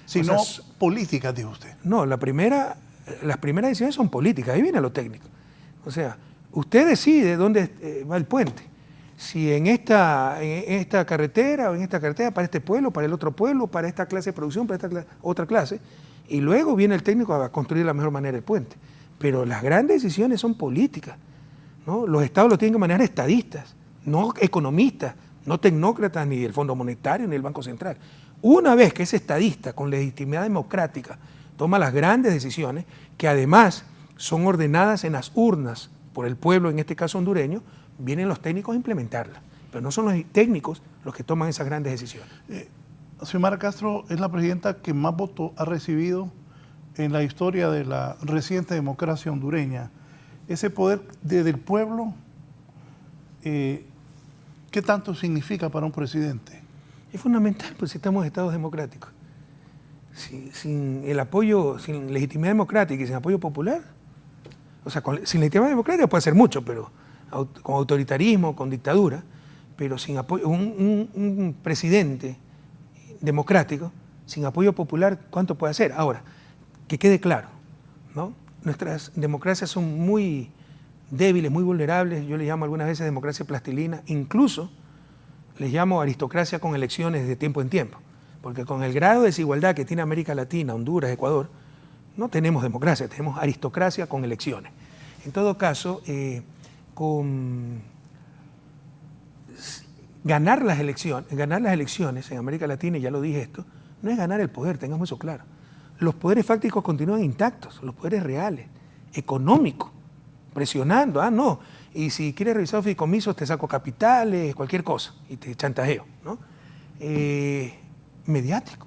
sino políticas, dijo usted. No, las primeras decisiones son políticas, ahí viene lo técnico. O sea, usted decide dónde va el puente. Si en esta carretera o en esta carretera para este pueblo, para el otro pueblo, para esta clase de producción, para esta otra clase, y luego viene el técnico a construir de la mejor manera el puente. Pero las grandes decisiones son políticas, ¿no? Los estados lo tienen que manejar estadistas, no economistas, no tecnócratas ni del Fondo Monetario ni del Banco Central. Una vez que ese estadista con legitimidad democrática toma las grandes decisiones, que además son ordenadas en las urnas por el pueblo, en este caso hondureño, vienen los técnicos a implementarla, pero no son los técnicos los que toman esas grandes decisiones. Xiomara Castro es la presidenta que más votos ha recibido en la historia de la reciente democracia hondureña. Ese poder del pueblo, ¿qué tanto significa para un presidente? Es fundamental, pues si estamos en estados democráticos. Sin el apoyo, sin legitimidad democrática y sin apoyo popular, o sea, sin legitimidad democrática puede hacer mucho, pero con autoritarismo, con dictadura, pero sin apoyo, un presidente democrático, sin apoyo popular, ¿cuánto puede hacer? Ahora, que quede claro, ¿no? Nuestras democracias son muy débiles, muy vulnerables, yo les llamo algunas veces democracia plastilina, incluso les llamo aristocracia con elecciones de tiempo en tiempo, porque con el grado de desigualdad que tiene América Latina, Honduras, Ecuador, no tenemos democracia, tenemos aristocracia con elecciones. En todo caso, ganar las elecciones en América Latina, y ya lo dije esto, no es ganar el poder, tengamos eso claro. Los poderes fácticos continúan intactos, los poderes reales, económicos, presionando, no, y si quieres revisar fideicomisos te saco capitales, cualquier cosa, y te chantajeo, ¿no? Mediático.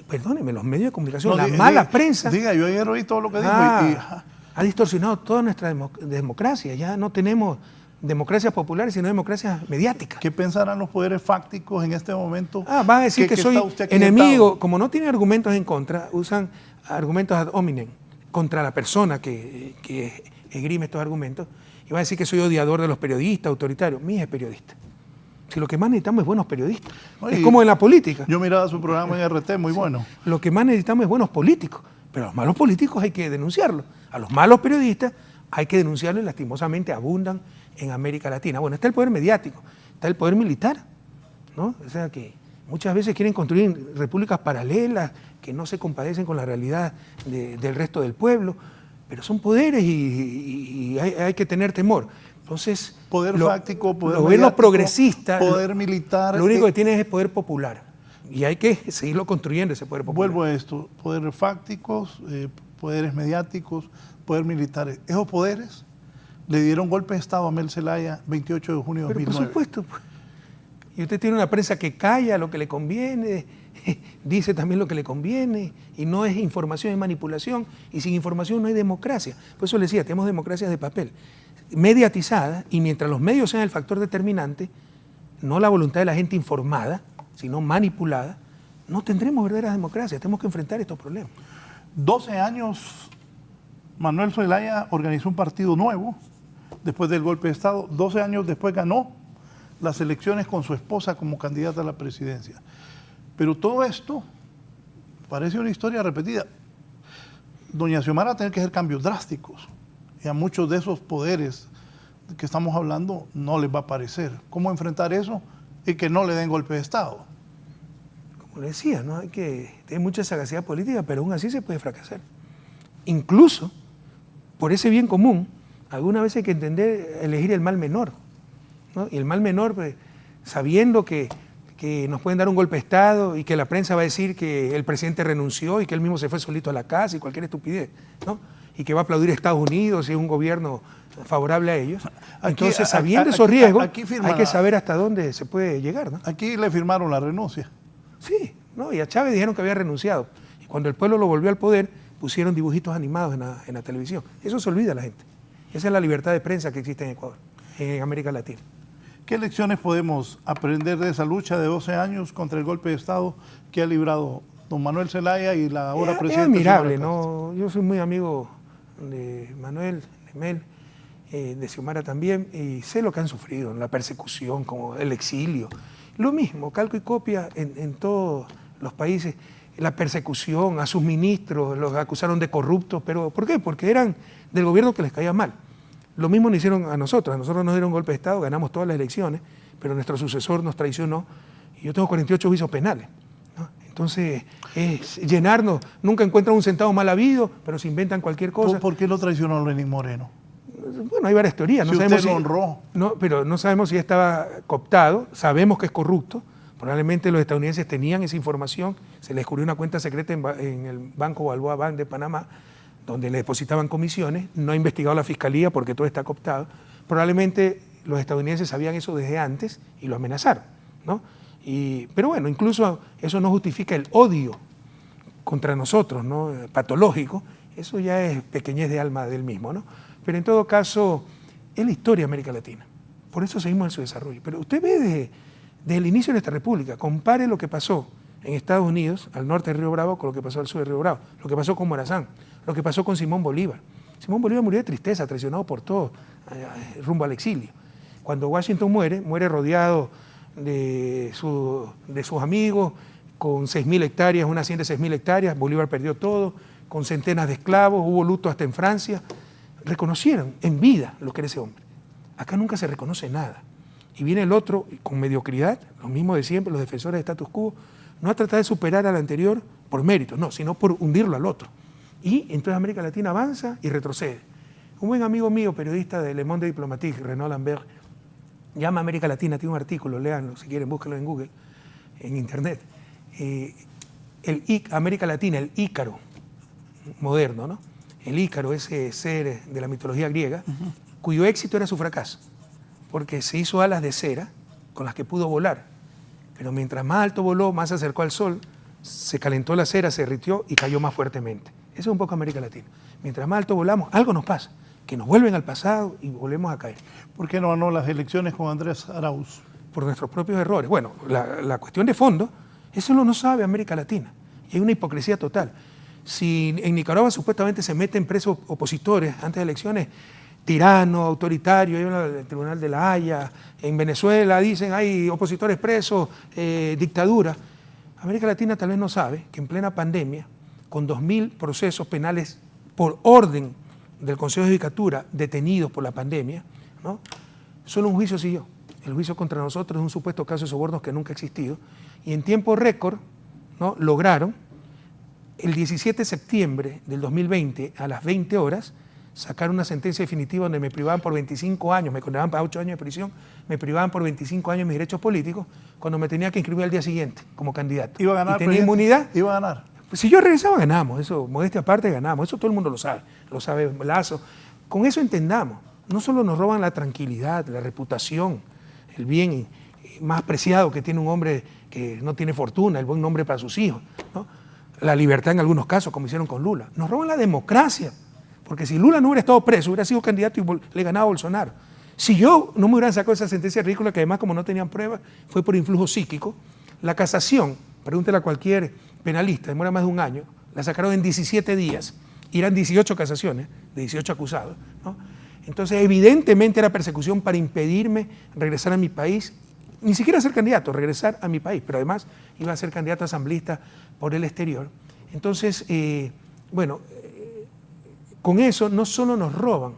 Perdónenme, los medios de comunicación, la mala prensa. Diga, yo ayer oí todo lo que dijo. Ha distorsionado toda nuestra democracia, ya no tenemos democracias populares, sino democracias mediáticas. ¿Qué pensarán los poderes fácticos en este momento? Van a decir que soy enemigo, como no tienen argumentos en contra, usan argumentos ad hominem contra la persona que esgrime estos argumentos, y va a decir que soy odiador de los periodistas, autoritario. Mi hija es periodista. Si lo que más necesitamos es buenos periodistas. Es como en la política. Yo miraba su programa en RT, muy bueno. Lo que más necesitamos es buenos políticos, pero a los malos políticos hay que denunciarlos. A los malos periodistas hay que denunciarlos y lastimosamente abundan en América Latina. Bueno, está el poder mediático, está el poder militar, ¿no? O sea que muchas veces quieren construir repúblicas paralelas que no se compadecen con la realidad del resto del pueblo, pero son poderes y hay que tener temor. Entonces, poder fáctico, poder los gobiernos progresistas, poder militar, lo único que tienen es poder popular y hay que seguirlo construyendo ese poder popular. Vuelvo a esto, poderes fácticos, poderes mediáticos, poder militares. Esos poderes le dieron golpe de Estado a Mel Zelaya 28 de junio de 2009. Por supuesto. Y usted tiene una prensa que calla lo que le conviene, dice también lo que le conviene, y no es información, es manipulación, y sin información no hay democracia. Por eso le decía, tenemos democracias de papel, mediatizadas, y mientras los medios sean el factor determinante, no la voluntad de la gente informada, sino manipulada, no tendremos verdaderas democracias, tenemos que enfrentar estos problemas. 12 años, Manuel Zelaya organizó un partido nuevo, después del golpe de Estado, 12 años después ganó las elecciones con su esposa como candidata a la presidencia. Pero todo esto parece una historia repetida. Doña Xiomara va a tener que hacer cambios drásticos y a muchos de esos poderes que estamos hablando no les va a parecer. ¿Cómo enfrentar eso y que no le den golpe de Estado? Como le decía, ¿no? Hay que tener mucha sagacidad política, pero aún así se puede fracasar. Incluso, por ese bien común, alguna vez hay que entender, elegir el mal menor, ¿no? Y el mal menor, pues, sabiendo que nos pueden dar un golpe de Estado y que la prensa va a decir que el presidente renunció y que él mismo se fue solito a la casa y cualquier estupidez, ¿no? Y que va a aplaudir a Estados Unidos si es un gobierno favorable a ellos. Entonces, sabiendo esos riesgos, hay que saber hasta dónde se puede llegar, ¿no? Aquí le firmaron la renuncia. Sí, ¿no? Y a Chávez dijeron que había renunciado. Y cuando el pueblo lo volvió al poder, pusieron dibujitos animados en la televisión. Eso se olvida a la gente. Esa es la libertad de prensa que existe en Ecuador, en América Latina. ¿Qué lecciones podemos aprender de esa lucha de 12 años contra el golpe de Estado que ha librado don Manuel Zelaya y la ahora presidenta? Es admirable, ¿no? Yo soy muy amigo de Manuel, de Mel, de Xiomara también, y sé lo que han sufrido, la persecución, como el exilio. Lo mismo, calco y copia en todos los países, la persecución a sus ministros, los acusaron de corruptos, pero ¿por qué? Porque eran del gobierno que les caía mal. Lo mismo nos hicieron a nosotros nos dieron golpe de Estado, ganamos todas las elecciones, pero nuestro sucesor nos traicionó, y yo tengo 48 juicios penales, ¿no? Entonces, es llenarnos, nunca encuentran un centavo mal habido, pero se inventan cualquier cosa. ¿Por qué lo traicionó Lenín Moreno? Bueno, hay varias teorías. No sabemos usted lo honró. No, pero no sabemos si estaba cooptado, sabemos que es corrupto, probablemente los estadounidenses tenían esa información, se les descubrió una cuenta secreta en el Banco Balboa Bank de Panamá, donde le depositaban comisiones, no ha investigado la fiscalía porque todo está cooptado, Probablemente los estadounidenses sabían eso desde antes y lo amenazaron, ¿no? Pero bueno, incluso eso no justifica el odio contra nosotros, ¿no? Patológico. Eso ya es pequeñez de alma del mismo, ¿no? Pero en todo caso, es la historia de América Latina. Por eso seguimos en su desarrollo. Pero usted ve desde el inicio de nuestra república, compare lo que pasó en Estados Unidos, al norte del Río Bravo, con lo que pasó al sur del Río Bravo, lo que pasó con Morazán, lo que pasó con Simón Bolívar. Simón Bolívar murió de tristeza, traicionado por todos, rumbo al exilio. Cuando Washington muere rodeado de sus amigos, con 6.000 hectáreas, una hacienda de 6.000 hectáreas, Bolívar perdió todo, con centenas de esclavos, hubo luto hasta en Francia. Reconocieron en vida lo que era ese hombre. Acá nunca se reconoce nada. Y viene el otro con mediocridad, lo mismo de siempre, los defensores de status quo, no a tratar de superar al anterior por mérito, no, sino por hundirlo al otro. Y entonces América Latina avanza y retrocede. Un buen amigo mío, periodista de Le Monde Diplomatique, Renaud Lambert, llama a América Latina, tiene un artículo, léanlo si quieren, búsquenlo en Google, en Internet. América Latina, el Ícaro moderno, ¿no? El Ícaro, ese ser de la mitología griega, cuyo éxito era su fracaso, porque se hizo alas de cera con las que pudo volar, pero mientras más alto voló, más se acercó al sol, se calentó la cera, se derritió y cayó más fuertemente. Eso es un poco América Latina. Mientras más alto volamos, algo nos pasa, que nos vuelven al pasado y volvemos a caer. ¿Por qué no ganó las elecciones con Andrés Arauz? Por nuestros propios errores. Bueno, la cuestión de fondo, eso no sabe América Latina. Y hay una hipocresía total. Si en Nicaragua supuestamente se meten presos opositores antes de elecciones, tirano, autoritario, hay el Tribunal de la Haya, en Venezuela dicen hay opositores presos, dictadura. América Latina tal vez no sabe que en plena pandemia, con 2.000 procesos penales por orden del Consejo de Judicatura detenidos por la pandemia, ¿no? Solo un juicio siguió. El juicio contra nosotros es un supuesto caso de sobornos que nunca ha existido. Y en tiempo récord, ¿no?, lograron, el 17 de septiembre del 2020, a las 20 horas, sacar una sentencia definitiva donde me privaban por 25 años, me condenaban para 8 años de prisión, me privaban por 25 años de mis derechos políticos, cuando me tenía que inscribir al día siguiente como candidato. ¿Iba a ganar, y tenía presidente? inmunidad. ¿Iba a ganar? Pues si yo regresaba, ganamos. Eso, modestia aparte, ganamos. Eso todo el mundo lo sabe Lazo. Con eso entendamos. No solo nos roban la tranquilidad, la reputación, el bien más preciado que tiene un hombre que no tiene fortuna, el buen nombre para sus hijos, ¿no? La libertad en algunos casos, como hicieron con Lula. Nos roban la democracia, porque si Lula no hubiera estado preso, hubiera sido candidato y le ganaba a Bolsonaro. Si yo no me hubieran sacado esa sentencia ridícula, que además como no tenían pruebas, fue por influjo psíquico, la casación, pregúntele a cualquier penalista, demora más de un año, la sacaron en 17 días, y eran 18 casaciones, de 18 acusados, ¿no? Entonces evidentemente era persecución para impedirme regresar a mi país, ni siquiera ser candidato, regresar a mi país, pero además iba a ser candidato asambleísta por el exterior. Entonces, con eso no solo nos roban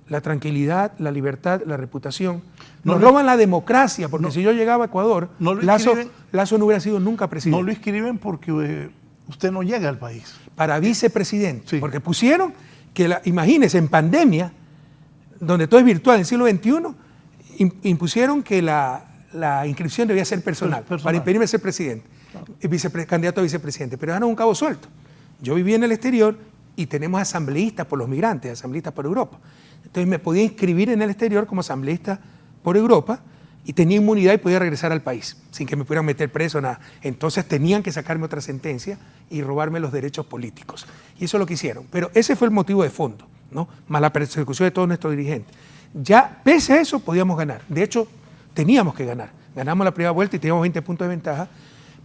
la tranquilidad, la libertad, la reputación, nos roban la democracia, porque si yo llegaba a Ecuador, Lazo no hubiera sido nunca presidente. No lo inscriben porque usted no llega al país. Para vicepresidente, Sí. porque pusieron que, imagínense, en pandemia, donde todo es virtual, en el siglo XXI, impusieron que la inscripción debía ser personal. Para impedirme ser presidente, candidato a vicepresidente, pero dejaron un cabo suelto. Yo vivía en el exterior y tenemos asambleístas por los migrantes, asambleístas por Europa. Entonces me podía inscribir en el exterior como asambleísta por Europa y tenía inmunidad y podía regresar al país sin que me pudieran meter preso, nada. Entonces tenían que sacarme otra sentencia y robarme los derechos políticos. Y eso es lo que hicieron. Pero ese fue el motivo de fondo, ¿no? Más la persecución de todos nuestros dirigentes. Ya, pese a eso, podíamos ganar. De hecho, teníamos que ganar. Ganamos la primera vuelta y teníamos 20 puntos de ventaja,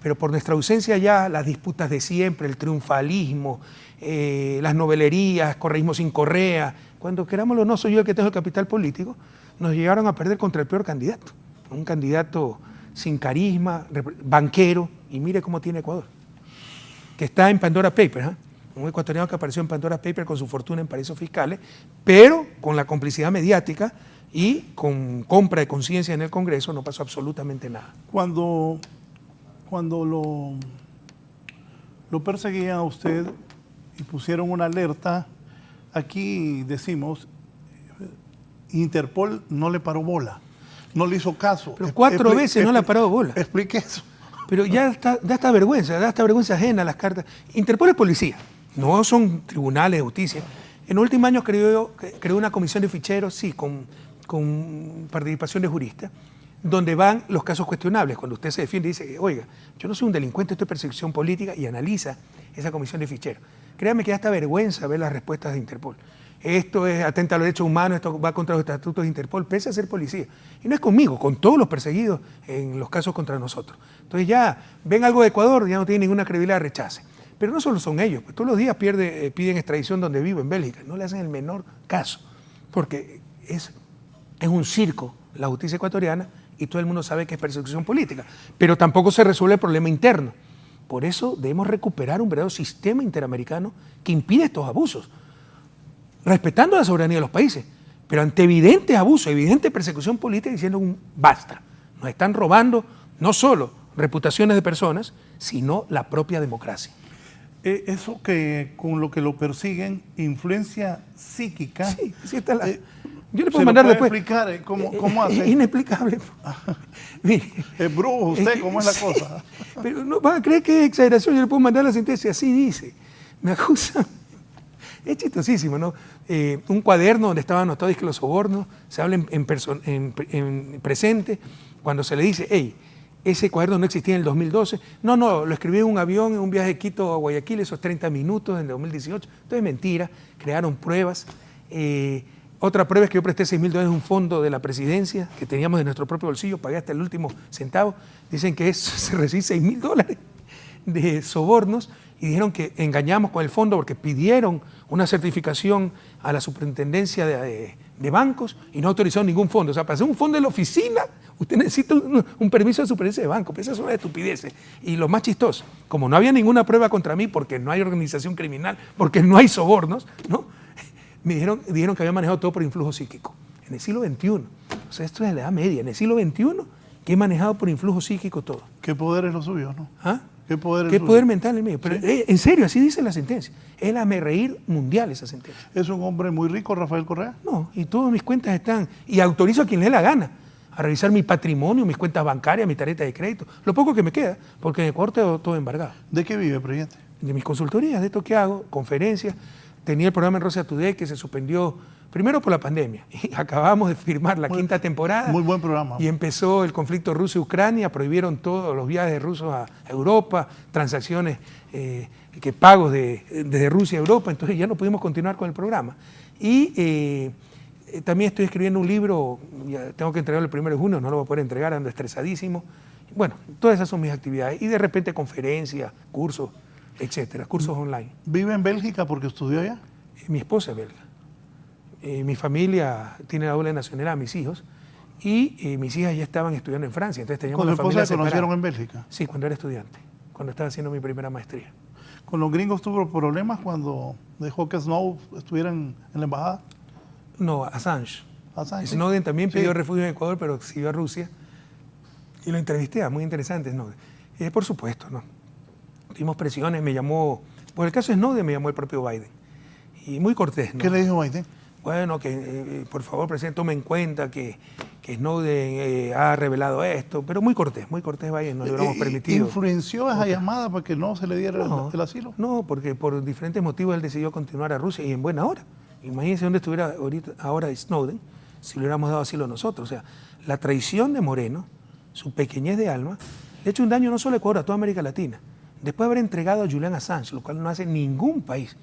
pero por nuestra ausencia ya, las disputas de siempre, el triunfalismo, las novelerías, correísmo sin correa, cuando querámoslo no soy yo el que tengo el capital político, nos llegaron a perder contra el peor candidato, un candidato sin carisma, banquero, y mire cómo tiene Ecuador, que está en Pandora Papers, ¿eh? Un ecuatoriano que apareció en Pandora Papers con su fortuna en paraísos fiscales, pero con la complicidad mediática y con compra de conciencia en el Congreso no pasó absolutamente nada. Cuando lo perseguían a usted y pusieron una alerta, aquí decimos, Interpol no le paró bola, no le hizo caso. Pero 4 veces no le ha parado bola. Explique eso. Pero da esta vergüenza ajena a las cartas. Interpol es policía, no son tribunales de justicia. En los últimos años creó una comisión de ficheros, sí, con con participación de juristas, donde van los casos cuestionables. Cuando usted se defiende y dice, oiga, yo no soy un delincuente, esto es persecución política, y analiza esa comisión de ficheros. Créame que da hasta vergüenza ver las respuestas de Interpol. Esto es atenta a los derechos humanos, esto va contra los estatutos de Interpol, pese a ser policía. Y no es conmigo, con todos los perseguidos en los casos contra nosotros. Entonces ya ven algo de Ecuador, ya no tiene ninguna credibilidad, rechace. Pero no solo son ellos, pues todos los días piden extradición donde vivo, en Bélgica. No le hacen el menor caso, porque es un circo la justicia ecuatoriana y todo el mundo sabe que es persecución política. Pero tampoco se resuelve el problema interno. Por eso debemos recuperar un verdadero sistema interamericano que impide estos abusos, respetando la soberanía de los países, pero ante evidentes abusos, evidente persecución política, diciendo un basta. Nos están robando no solo reputaciones de personas, sino la propia democracia. Eso que con lo que lo persiguen, influencia psíquica. Sí, está la... Yo le puedo mandar después. Explicar cómo hace. Es inexplicable. Mire, es brujo usted, ¿cómo es la cosa? Pero no van a creer que es exageración, yo le puedo mandar la sentencia, así dice. Me acusan. Es chistosísimo, ¿no? Un cuaderno donde estaban anotados que los sobornos, se habla en presente, cuando se le dice, hey, ese cuaderno no existía en el 2012. No, lo escribí en un avión, en un viaje de Quito a Guayaquil, esos 30 minutos en el 2018. Entonces, mentira, crearon pruebas. Otra prueba es que yo presté $6.000 a un fondo de la presidencia que teníamos de nuestro propio bolsillo, pagué hasta el último centavo. Dicen que se recibe $6.000 de sobornos y dijeron que engañamos con el fondo porque pidieron una certificación a la superintendencia de bancos y no autorizaron ningún fondo. O sea, para hacer un fondo de la oficina, usted necesita un permiso de superintendencia de banco. Pero esas son las estupideces. Y lo más chistoso, como no había ninguna prueba contra mí porque no hay organización criminal, porque no hay sobornos, ¿no? Me dijeron que había manejado todo por influjo psíquico. En el siglo XXI. O sea, esto es la Edad Media. En el siglo XXI, que he manejado por influjo psíquico todo. ¿Qué poder es lo suyo, no? ¿Ah? ¿Qué poder ¿Qué poder mental es mío? Pero ¿sí? En serio, así dice la sentencia. Es la reír mundial esa sentencia. ¿Es un hombre muy rico, Rafael Correa? No, y todas mis cuentas están. Y autorizo a quien le dé la gana a revisar mi patrimonio, mis cuentas bancarias, mi tarjeta de crédito. Lo poco que me queda, porque en Ecuador tengo todo embargado. ¿De qué vive, presidente? De mis consultorías, de esto que hago, conferencias. Tenía el programa en Russia Today que se suspendió primero por la pandemia. Y acabamos de firmar la quinta temporada. Muy buen programa. Y empezó el conflicto Rusia-Ucrania, prohibieron todos los viajes de rusos a Europa, transacciones, pagos desde Rusia a Europa, entonces ya no pudimos continuar con el programa. Y también estoy escribiendo un libro, ya tengo que entregarlo el 1 de junio, no lo voy a poder entregar, ando estresadísimo. Bueno, todas esas son mis actividades. Y de repente conferencias, cursos, etcétera, cursos online. ¿Vive en Bélgica porque estudió allá? Mi esposa es belga. Mi familia tiene la doble nacionalidad, mis hijos, y mis hijas ya estaban estudiando en Francia, entonces teníamos ¿Con la su familia esposa se separada. conocieron en Bélgica? Sí, cuando era estudiante, cuando estaba haciendo mi primera maestría. ¿Con los gringos tuvo problemas cuando dejó que Snow estuviera en la embajada? No, Assange. Assange. Snowden también pidió Sí. refugio en Ecuador, pero siguió a Rusia. Y lo entrevisté, muy interesante Snowden. Por supuesto, ¿no? Tuvimos presiones, me llamó, por el caso de Snowden me llamó el propio Biden. Y muy cortés, ¿no? ¿Qué le dijo Biden? Bueno, que por favor, presidente, tome en cuenta que Snowden ha revelado esto, pero muy cortés Biden, no le hubiéramos permitido. ¿Influenció esa llamada para que no se le diera el asilo? No, porque por diferentes motivos él decidió continuar a Rusia y en buena hora. Imagínense dónde estuviera ahora Snowden si le hubiéramos dado asilo nosotros. O sea, la traición de Moreno, su pequeñez de alma, le ha hecho un daño no solo a Ecuador, a toda América Latina. Después de haber entregado a Julian Assange, lo cual no hace ningún país,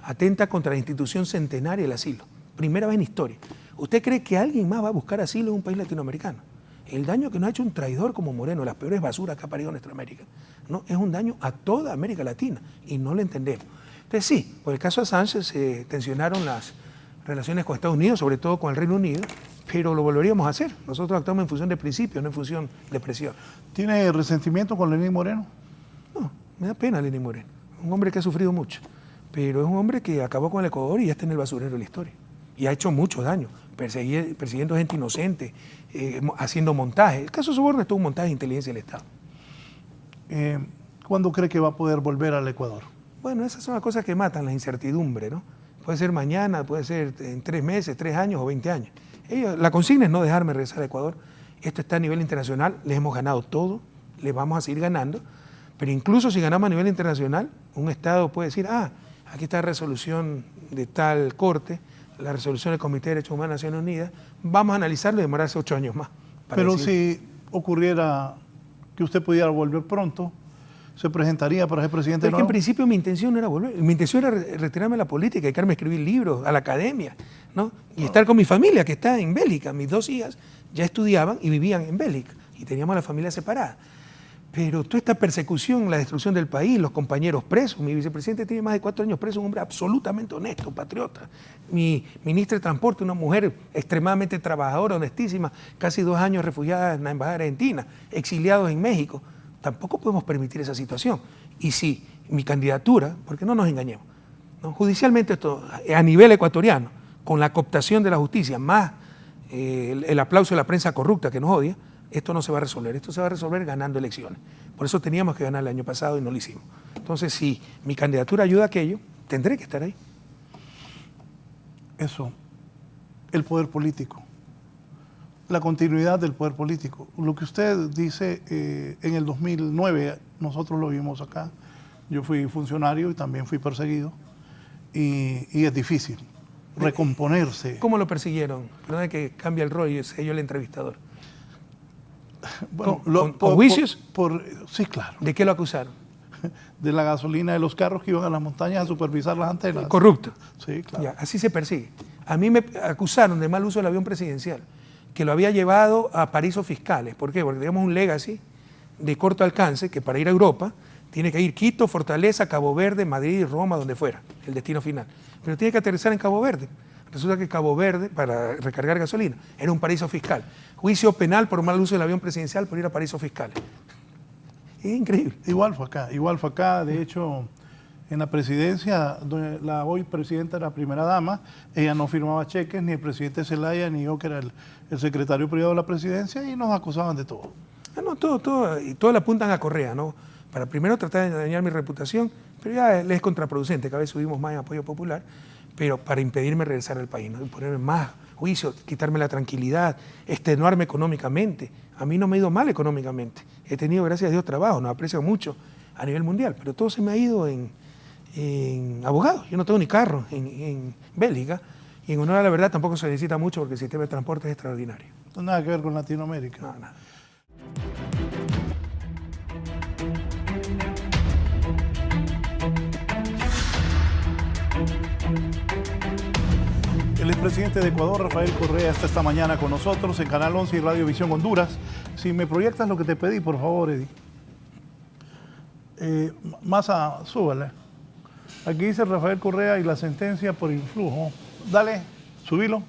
atenta contra la institución centenaria del asilo. Primera vez en historia. ¿Usted cree que alguien más va a buscar asilo en un país latinoamericano? El daño que nos ha hecho un traidor como Moreno, las peores basuras que ha parido nuestra América, ¿no? Es un daño a toda América Latina y no lo entendemos. Entonces sí, por el caso de Assange se tensionaron las relaciones con Estados Unidos, sobre todo con el Reino Unido, pero lo volveríamos a hacer. Nosotros actuamos en función de principios, no en función de presión. ¿Tiene resentimiento con Lenín Moreno? No, me da pena Lenín Moreno. Un hombre que ha sufrido mucho, pero es un hombre que acabó con el Ecuador y ya está en el basurero de la historia. Y ha hecho mucho daño, persiguiendo gente inocente, haciendo montaje. El caso de Soborno es todo un montaje de inteligencia del Estado. ¿Cuándo cree que va a poder volver al Ecuador? Bueno, esas son las cosas que matan la incertidumbre, ¿no? Puede ser mañana, puede ser en 3 meses, 3 años o 20 años. La consigna es no dejarme regresar a Ecuador. Esto está a nivel internacional, les hemos ganado todo, les vamos a seguir ganando, pero incluso si ganamos a nivel internacional, un Estado puede decir, aquí está la resolución de tal corte, la resolución del Comité de Derechos Humanos de Naciones Unidas, vamos a analizarlo y demorarse 8 años más. Pero decir, si ocurriera que usted pudiera volver pronto, ¿se presentaría para ser presidente de es que en principio mi intención no era volver, mi intención era retirarme de la política, dedicarme a escribir libros, a la academia, ¿no? Y estar con mi familia, que está en Bélgica. Mis 2 hijas ya estudiaban y vivían en Bélgica, y teníamos la familia separada. Pero toda esta persecución, la destrucción del país, los compañeros presos, mi vicepresidente tiene más de 4 años preso, un hombre absolutamente honesto, patriota. Mi ministra de Transporte, una mujer extremadamente trabajadora, honestísima, casi 2 años refugiada en la Embajada Argentina, exiliados en México. Tampoco podemos permitir esa situación. Y si mi candidatura, porque no nos engañemos, ¿no? Judicialmente esto, a nivel ecuatoriano, con la cooptación de la justicia, más el aplauso de la prensa corrupta que nos odia, esto no se va a resolver. Esto se va a resolver ganando elecciones. Por eso teníamos que ganar el año pasado y no lo hicimos. Entonces, si mi candidatura ayuda a aquello, tendré que estar ahí. Eso, el poder político, la continuidad del poder político. Lo que usted dice, en el 2009, nosotros lo vimos acá, yo fui funcionario y también fui perseguido, y es difícil recomponerse. ¿Cómo lo persiguieron? Perdón que cambie el rol y soy yo el entrevistador. Bueno, ¿Con juicios? Sí, claro. ¿De qué lo acusaron? De la gasolina de los carros que iban a las montañas a supervisar las antenas. Corrupto. Sí, claro. Ya, así se persigue. A mí me acusaron de mal uso del avión presidencial, que lo había llevado a paraísos fiscales. ¿Por qué? Porque tenemos un legacy de corto alcance que para ir a Europa tiene que ir Quito, Fortaleza, Cabo Verde, Madrid y Roma, donde fuera, el destino final. Pero tiene que aterrizar en Cabo Verde. Resulta que Cabo Verde, para recargar gasolina, era un paraíso fiscal. Juicio penal por mal uso del avión presidencial por ir a paraísos fiscales. Es increíble. Igual fue acá. De hecho, en la presidencia, la hoy presidenta era primera dama, ella no firmaba cheques, ni el presidente Zelaya, ni yo, que era el secretario privado de la presidencia, y nos acusaban de todo. No, todo, y todo le apuntan a Correa, ¿no? Para primero tratar de dañar mi reputación, pero ya es contraproducente, cada vez subimos más en apoyo popular, pero para impedirme regresar al país, ¿no? Y ponerme más juicio, quitarme la tranquilidad, extenuarme económicamente. A mí no me ha ido mal económicamente. He tenido, gracias a Dios, trabajo, nos aprecio mucho a nivel mundial, pero todo se me ha ido en abogados. Yo no tengo ni carro en Bélgica, y en honor a la verdad tampoco se necesita mucho porque el sistema de transporte es extraordinario. No, nada que ver con Latinoamérica. No, nada. El expresidente de Ecuador, Rafael Correa, está esta mañana con nosotros en Canal 11 y Radio Visión Honduras. Si me proyectas lo que te pedí, por favor, Eddie. Súbale. Aquí dice Rafael Correa y la sentencia por influjo. Dale, subilo.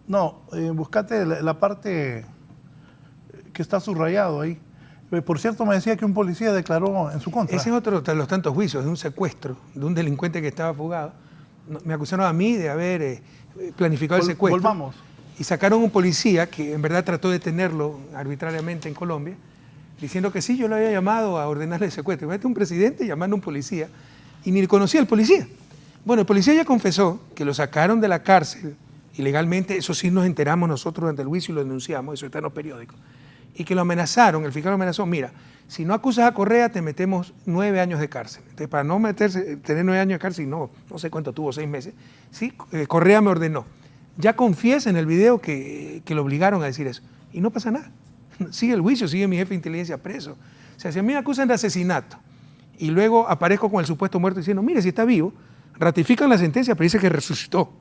No, buscate la parte que está subrayado ahí. Por cierto, me decía que un policía declaró en su contra. Ese es otro de los tantos juicios, de un secuestro, de un delincuente que estaba fugado. Me acusaron a mí de haber planificado el secuestro. Volvamos. Y sacaron un policía que en verdad trató de detenerlo arbitrariamente en Colombia, diciendo que sí, yo lo había llamado a ordenarle el secuestro. Imagínate un presidente llamando a un policía y ni conocía al policía. Bueno, el policía ya confesó que lo sacaron de la cárcel ilegalmente, eso sí nos enteramos nosotros durante el juicio y lo denunciamos, eso está en los periódicos. Y que lo amenazaron, el fiscal lo amenazó, mira, si no acusas a Correa te metemos 9 años de cárcel. Entonces, para no tener 9 años de cárcel, no sé cuánto tuvo, 6 meses, sí, Correa me ordenó. Ya confiesa en el video que lo obligaron a decir eso. Y no pasa nada. Sigue el juicio, sigue mi jefe de inteligencia preso. O sea, si a mí me acusan de asesinato y luego aparezco con el supuesto muerto diciendo, mire, si está vivo, ratifican la sentencia, pero dice que resucitó,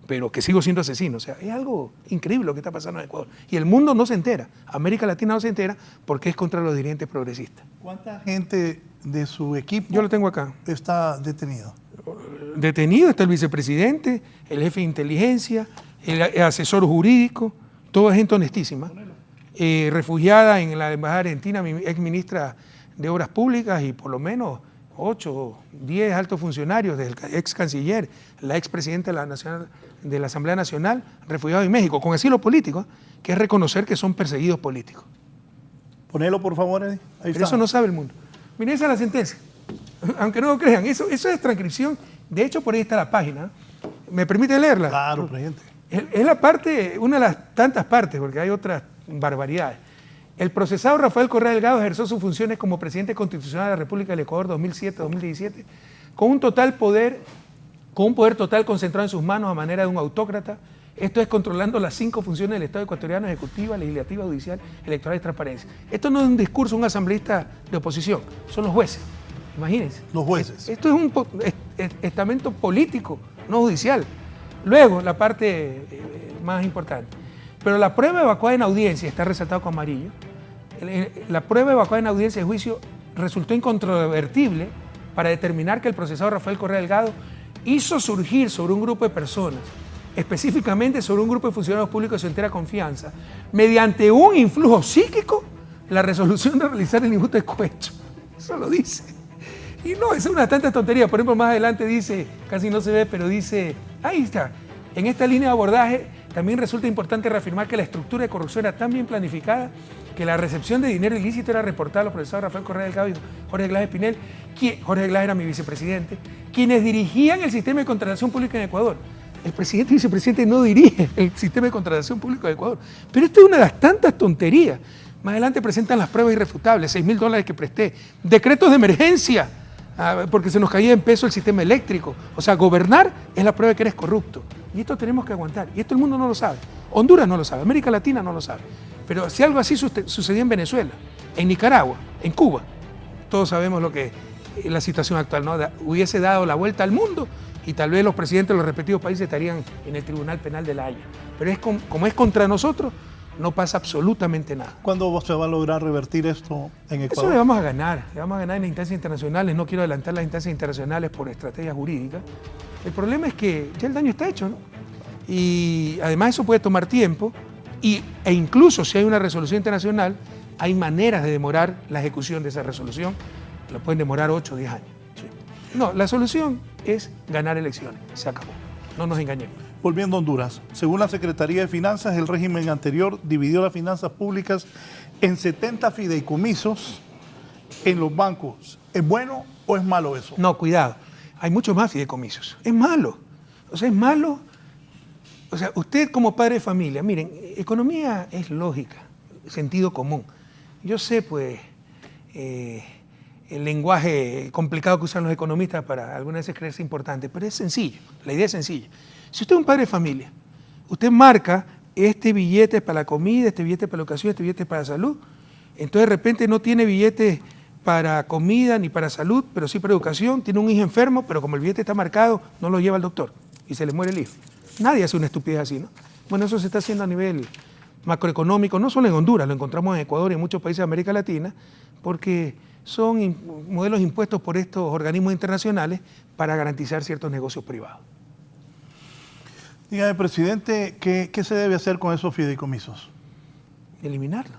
pero que sigo siendo asesino. O sea, es algo increíble lo que está pasando en Ecuador. Y el mundo no se entera, América Latina no se entera porque es contra los dirigentes progresistas. ¿Cuánta gente de su equipo Yo lo tengo acá. está detenido? Detenido está el vicepresidente, el jefe de inteligencia, el asesor jurídico, toda gente honestísima. Refugiada en la Embajada Argentina, mi ex ministra de Obras Públicas y por lo menos 8 o 10 altos funcionarios del ex canciller, la ex presidenta de la Asamblea Nacional, refugiados en México, con asilo político, que es reconocer que son perseguidos políticos. Ponelo, por favor, Eddie. Ahí Pero está. eso no sabe el mundo. Miren, esa es la sentencia. Aunque no lo crean, eso es transcripción. De hecho, por ahí está la página. ¿Me permite leerla? Claro, presidente. Es la parte, una de las tantas partes, porque hay otras barbaridades. El procesado Rafael Correa Delgado ejerció sus funciones como presidente constitucional de la República del Ecuador 2007-2017, con un poder total concentrado en sus manos a manera de un autócrata. Esto es controlando las 5 funciones del Estado ecuatoriano: ejecutiva, legislativa, judicial, electoral y transparencia. Esto no es un discurso de un asambleísta de oposición, son los jueces. Imagínense. Los jueces. Esto es un estamento político, no judicial. Luego, la parte más importante. Pero la prueba evacuada en audiencia, está resaltado con amarillo, la prueba evacuada en audiencia de juicio resultó incontrovertible para determinar que el procesado Rafael Correa Delgado hizo surgir sobre un grupo de personas, específicamente sobre un grupo de funcionarios públicos de su entera confianza, mediante un influjo psíquico, la resolución de realizar el injusto descohecho. Eso lo dice. Y no, es una tanta tontería. Por ejemplo, más adelante dice, casi no se ve, pero dice, ahí está, en esta línea de abordaje también resulta importante reafirmar que la estructura de corrupción era tan bien planificada que la recepción de dinero ilícito era reportada a los profesores Rafael Correa Delgado y Jorge Glass Espinel, Jorge Glass era mi vicepresidente, quienes dirigían el sistema de contratación pública en Ecuador. El presidente y vicepresidente no dirigen el sistema de contratación pública de Ecuador. Pero esto es una de las tantas tonterías. Más adelante presentan las pruebas irrefutables, $6.000 que presté, decretos de emergencia, porque se nos caía en peso el sistema eléctrico. O sea, gobernar es la prueba de que eres corrupto. Y esto tenemos que aguantar. Y esto el mundo no lo sabe. Honduras no lo sabe, América Latina no lo sabe. Pero si algo así sucedió en Venezuela, en Nicaragua, en Cuba, todos sabemos lo que la situación actual, ¿no? Hubiese dado la vuelta al mundo y tal vez los presidentes de los respectivos países estarían en el Tribunal Penal de La Haya. Pero como es contra nosotros, no pasa absolutamente nada. ¿Cuándo se va a lograr revertir esto en Ecuador? Eso le vamos a ganar en las instancias internacionales. No quiero adelantar las instancias internacionales por estrategia jurídica. El problema es que ya el daño está hecho, ¿no? Y además eso puede tomar tiempo e incluso si hay una resolución internacional, hay maneras de demorar la ejecución de esa resolución. La pueden demorar 8 o 10 años. ¿Sí? No, la solución es ganar elecciones. Se acabó. No nos engañemos. Volviendo a Honduras, según la Secretaría de Finanzas, el régimen anterior dividió las finanzas públicas en 70 fideicomisos en los bancos. ¿Es bueno o es malo eso? No, cuidado. Hay muchos más fideicomisos. Es malo. O sea, es malo. O sea, usted como padre de familia, miren, economía es lógica, sentido común. Yo sé, pues, el lenguaje complicado que usan los economistas para algunas veces creerse importante, pero es sencillo, la idea es sencilla. Si usted es un padre de familia, usted marca este billete para la comida, este billete para la educación, este billete para la salud, entonces de repente no tiene billete para comida ni para salud, pero sí para educación, tiene un hijo enfermo, pero como el billete está marcado, no lo lleva al doctor y se le muere el hijo. Nadie hace una estupidez así, ¿no? Bueno, eso se está haciendo a nivel macroeconómico, no solo en Honduras, lo encontramos en Ecuador y en muchos países de América Latina, porque son modelos impuestos por estos organismos internacionales para garantizar ciertos negocios privados. Dígame, presidente, ¿qué se debe hacer con esos fideicomisos? Eliminarlo.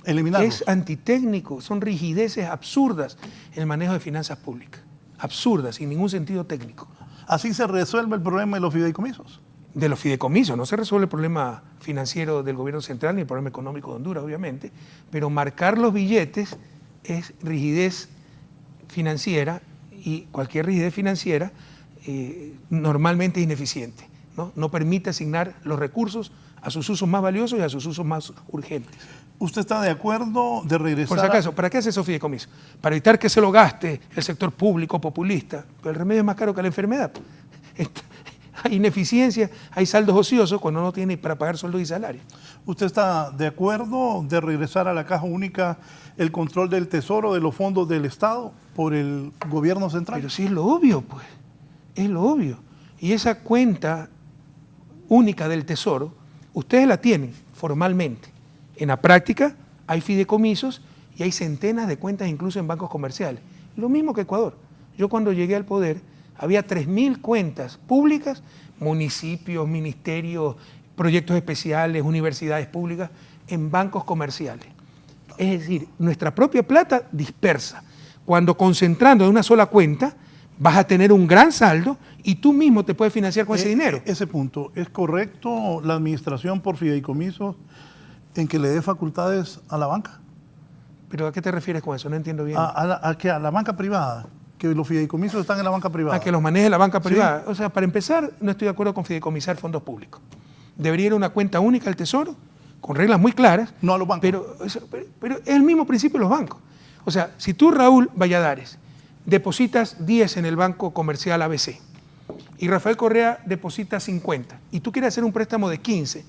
Eliminarlo. Es antitécnico, son rigideces absurdas en el manejo de finanzas públicas. Absurdas, sin ningún sentido técnico. ¿Así se resuelve el problema de los fideicomisos? De los fideicomisos, no se resuelve el problema financiero del gobierno central ni el problema económico de Honduras, obviamente, pero marcar los billetes es rigidez financiera y cualquier rigidez financiera normalmente es ineficiente, ¿no? No permite asignar los recursos a sus usos más valiosos y a sus usos más urgentes. ¿Usted está de acuerdo de regresar? Por si acaso, ¿para qué hace esos fideicomisos? Para evitar que se lo gaste el sector público populista. Pero el remedio es más caro que la enfermedad. Hay ineficiencia, hay saldos ociosos cuando no tiene para pagar sueldos y salarios. ¿Usted está de acuerdo de regresar a la caja única el control del tesoro de los fondos del Estado por el gobierno central? Pero sí es lo obvio, pues. Es lo obvio. Y esa cuenta única del tesoro, ustedes la tienen formalmente. En la práctica hay fideicomisos y hay centenas de cuentas incluso en bancos comerciales. Lo mismo que Ecuador. Yo cuando llegué al poder había 3.000 cuentas públicas, municipios, ministerios, proyectos especiales, universidades públicas, en bancos comerciales. Es decir, nuestra propia plata dispersa. Cuando concentrando en una sola cuenta, vas a tener un gran saldo y tú mismo te puedes financiar con ese dinero. Ese punto, ¿es correcto la administración por fideicomisos en que le dé facultades a la banca? ¿Pero a qué te refieres con eso? No entiendo bien. ¿A la banca privada? Que los fideicomisos están en la banca privada. A que los maneje la banca privada. Sí. O sea, para empezar, no estoy de acuerdo con fideicomisar fondos públicos. Debería ir una cuenta única al Tesoro, con reglas muy claras. No a los bancos. Pero es el mismo principio de los bancos. O sea, si tú, Raúl Valladares, depositas 10 en el Banco Comercial ABC y Rafael Correa deposita 50 y tú quieres hacer un préstamo de 15,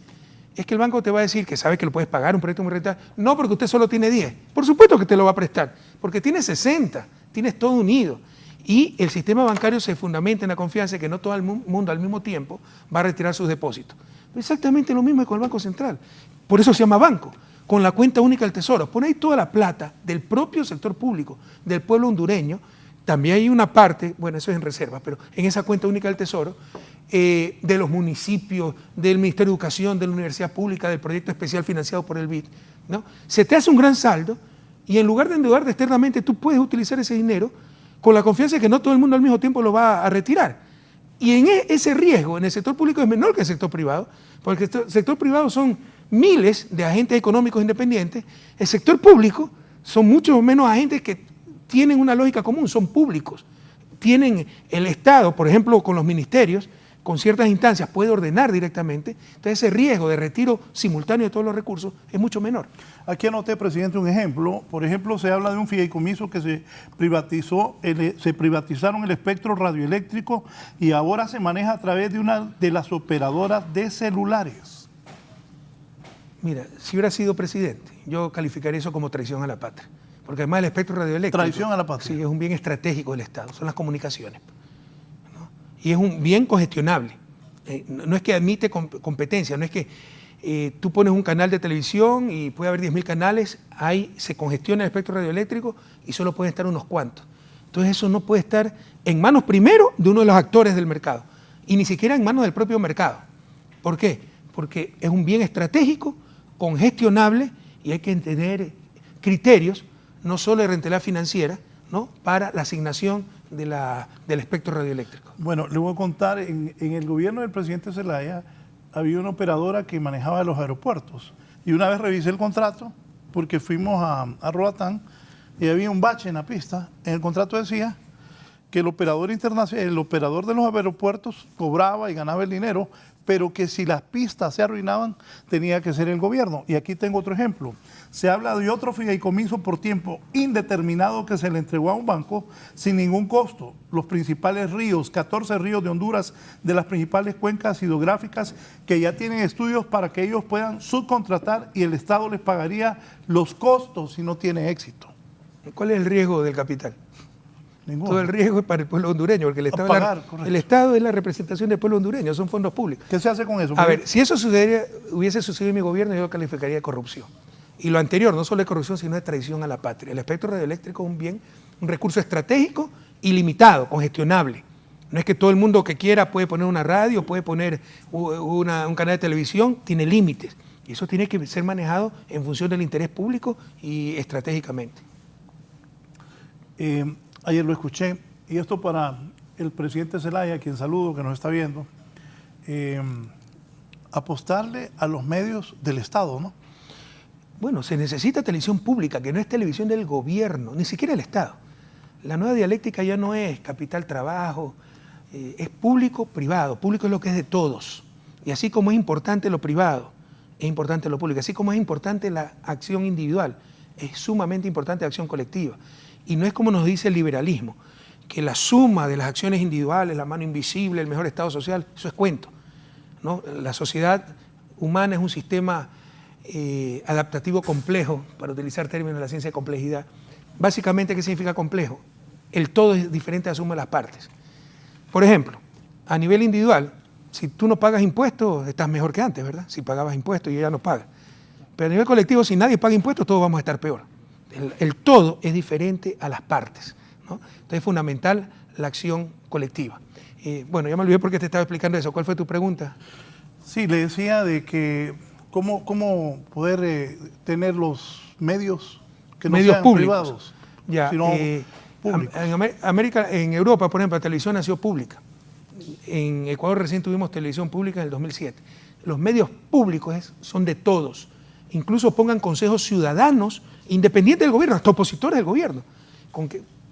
es que el banco te va a decir que sabe que lo puedes pagar, un préstamo rentable. No, porque usted solo tiene 10. Por supuesto que te lo va a prestar, porque tienes 60, tienes todo unido. Y el sistema bancario se fundamenta en la confianza de que no todo el mundo al mismo tiempo va a retirar sus depósitos. Exactamente lo mismo con el Banco Central. Por eso se llama banco. Con la cuenta única del Tesoro. Pone ahí toda la plata del propio sector público, del pueblo hondureño. También hay una parte, bueno, eso es en reserva, pero en esa cuenta única del Tesoro, de los municipios, del Ministerio de Educación, de la Universidad Pública, del proyecto especial financiado por el BID, ¿no? Se te hace un gran saldo y en lugar de endeudarte externamente, tú puedes utilizar ese dinero con la confianza de que no todo el mundo al mismo tiempo lo va a retirar. Y en ese riesgo en el sector público es menor que el sector privado, porque el sector privado son miles de agentes económicos independientes, el sector público son mucho menos agentes que tienen una lógica común, son públicos. Tienen el Estado, por ejemplo, con los ministerios, con ciertas instancias, puede ordenar directamente. Entonces ese riesgo de retiro simultáneo de todos los recursos es mucho menor. Aquí anoté, presidente, un ejemplo. Por ejemplo, se habla de un fideicomiso que se privatizaron el espectro radioeléctrico y ahora se maneja a través de una de las operadoras de celulares. Mira, si hubiera sido presidente, yo calificaría eso como traición a la patria. Porque además el espectro radioeléctrico... Traición a la patria. Sí, es un bien estratégico del Estado, son las comunicaciones, ¿no? Y es un bien congestionable. No es que admite competencia, no es que tú pones un canal de televisión y puede haber 10.000 canales, ahí se congestiona el espectro radioeléctrico y solo pueden estar unos cuantos. Entonces eso no puede estar en manos primero de uno de los actores del mercado y ni siquiera en manos del propio mercado. ¿Por qué? Porque es un bien estratégico, congestionable y hay que tener criterios no solo de rentabilidad financiera, ¿no?, para la asignación del espectro radioeléctrico. Bueno, le voy a contar, en el gobierno del presidente Zelaya había una operadora que manejaba los aeropuertos y una vez revisé el contrato porque fuimos a Roatán y había un bache en la pista. En el contrato decía que el operador internacional, el operador de los aeropuertos cobraba y ganaba el dinero, pero que si las pistas se arruinaban tenía que ser el gobierno. Y aquí tengo otro ejemplo. Se habla de otro fideicomiso por tiempo indeterminado que se le entregó a un banco sin ningún costo. Los principales ríos, 14 ríos de Honduras, de las principales cuencas hidrográficas, que ya tienen estudios para que ellos puedan subcontratar y el Estado les pagaría los costos si no tiene éxito. ¿Cuál es el riesgo del capital? Ninguno. Todo el riesgo es para el pueblo hondureño, porque el Estado es la representación del pueblo hondureño, son fondos públicos. ¿Qué se hace con eso? A ver, si eso hubiese sucedido en mi gobierno, yo lo calificaría de corrupción. Y lo anterior, no solo de corrupción, sino de traición a la patria. El espectro radioeléctrico es un bien, un recurso estratégico, ilimitado, congestionable. No es que todo el mundo que quiera puede poner una radio, puede poner un canal de televisión, tiene límites. Y eso tiene que ser manejado en función del interés público y estratégicamente. Ayer lo escuché, y esto para el presidente Zelaya, a quien saludo, que nos está viendo, apostarle a los medios del Estado, ¿no? Bueno, se necesita televisión pública, que no es televisión del gobierno, ni siquiera del Estado. La nueva dialéctica ya no es capital-trabajo, es público-privado. Público es lo que es de todos. Y así como es importante lo privado, es importante lo público. Así como es importante la acción individual, es sumamente importante la acción colectiva. Y no es como nos dice el liberalismo, que la suma de las acciones individuales, la mano invisible, el mejor estado social, eso es cuento, ¿no? La sociedad humana es un sistema adaptativo complejo, para utilizar términos de la ciencia de complejidad. Básicamente, ¿qué significa complejo? El todo es diferente a la suma de las partes. Por ejemplo, a nivel individual, si tú no pagas impuestos, estás mejor que antes, ¿verdad? Si pagabas impuestos y ya no pagas. Pero a nivel colectivo, si nadie paga impuestos, todos vamos a estar peor. El todo es diferente a las partes, ¿no? Entonces es fundamental la acción colectiva. Bueno, ya me olvidé por qué te estaba explicando eso. ¿Cuál fue tu pregunta? Sí, le decía de que cómo poder tener los medios que no sean públicos, privados, ya, sino públicos. En Europa, por ejemplo, la televisión ha sido pública. En Ecuador recién tuvimos televisión pública en el 2007. Los medios públicos son de todos. Incluso pongan consejos ciudadanos, independientes del gobierno, hasta opositores del gobierno,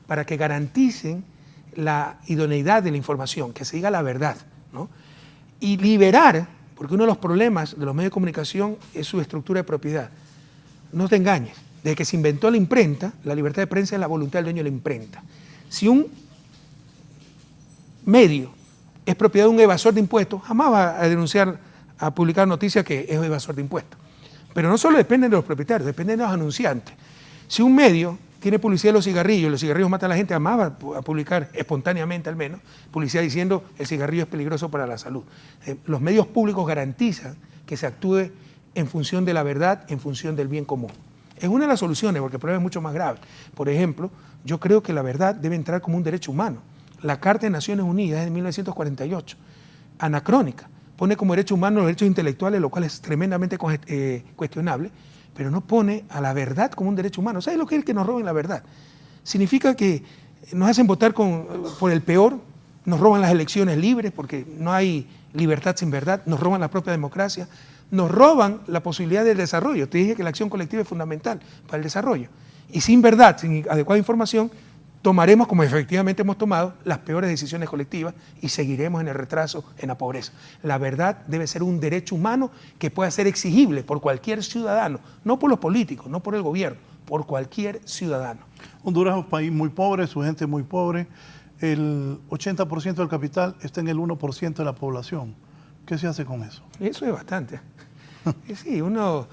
para que garanticen la idoneidad de la información, que se diga la verdad, ¿no? Y liberar, porque uno de los problemas de los medios de comunicación es su estructura de propiedad. No te engañes, desde que se inventó la imprenta, la libertad de prensa es la voluntad del dueño de la imprenta. Si un medio es propiedad de un evasor de impuestos, jamás va a denunciar, a publicar noticias que es evasor de impuestos. Pero no solo dependen de los propietarios, dependen de los anunciantes. Si un medio tiene publicidad de los cigarrillos matan a la gente, jamás va a publicar espontáneamente al menos, publicidad diciendo el cigarrillo es peligroso para la salud. Los medios públicos garantizan que se actúe en función de la verdad, en función del bien común. Es una de las soluciones, porque el problema es mucho más grave. Por ejemplo, yo creo que la verdad debe entrar como un derecho humano. La Carta de Naciones Unidas es de 1948, anacrónica. Pone como derecho humano los derechos intelectuales, lo cual es tremendamente cuestionable, pero no pone a la verdad como un derecho humano. ¿Sabes lo que es que nos roben la verdad? Significa que nos hacen votar por el peor, nos roban las elecciones libres porque no hay libertad sin verdad, nos roban la propia democracia, nos roban la posibilidad del desarrollo. Te dije que la acción colectiva es fundamental para el desarrollo. Y sin verdad, sin adecuada información, tomaremos, como efectivamente hemos tomado, las peores decisiones colectivas y seguiremos en el retraso, en la pobreza. La verdad debe ser un derecho humano que pueda ser exigible por cualquier ciudadano, no por los políticos, no por el gobierno, por cualquier ciudadano. Honduras es un país muy pobre, su gente es muy pobre. El 80% del capital está en el 1% de la población. ¿Qué se hace con eso? Eso es bastante. Sí, uno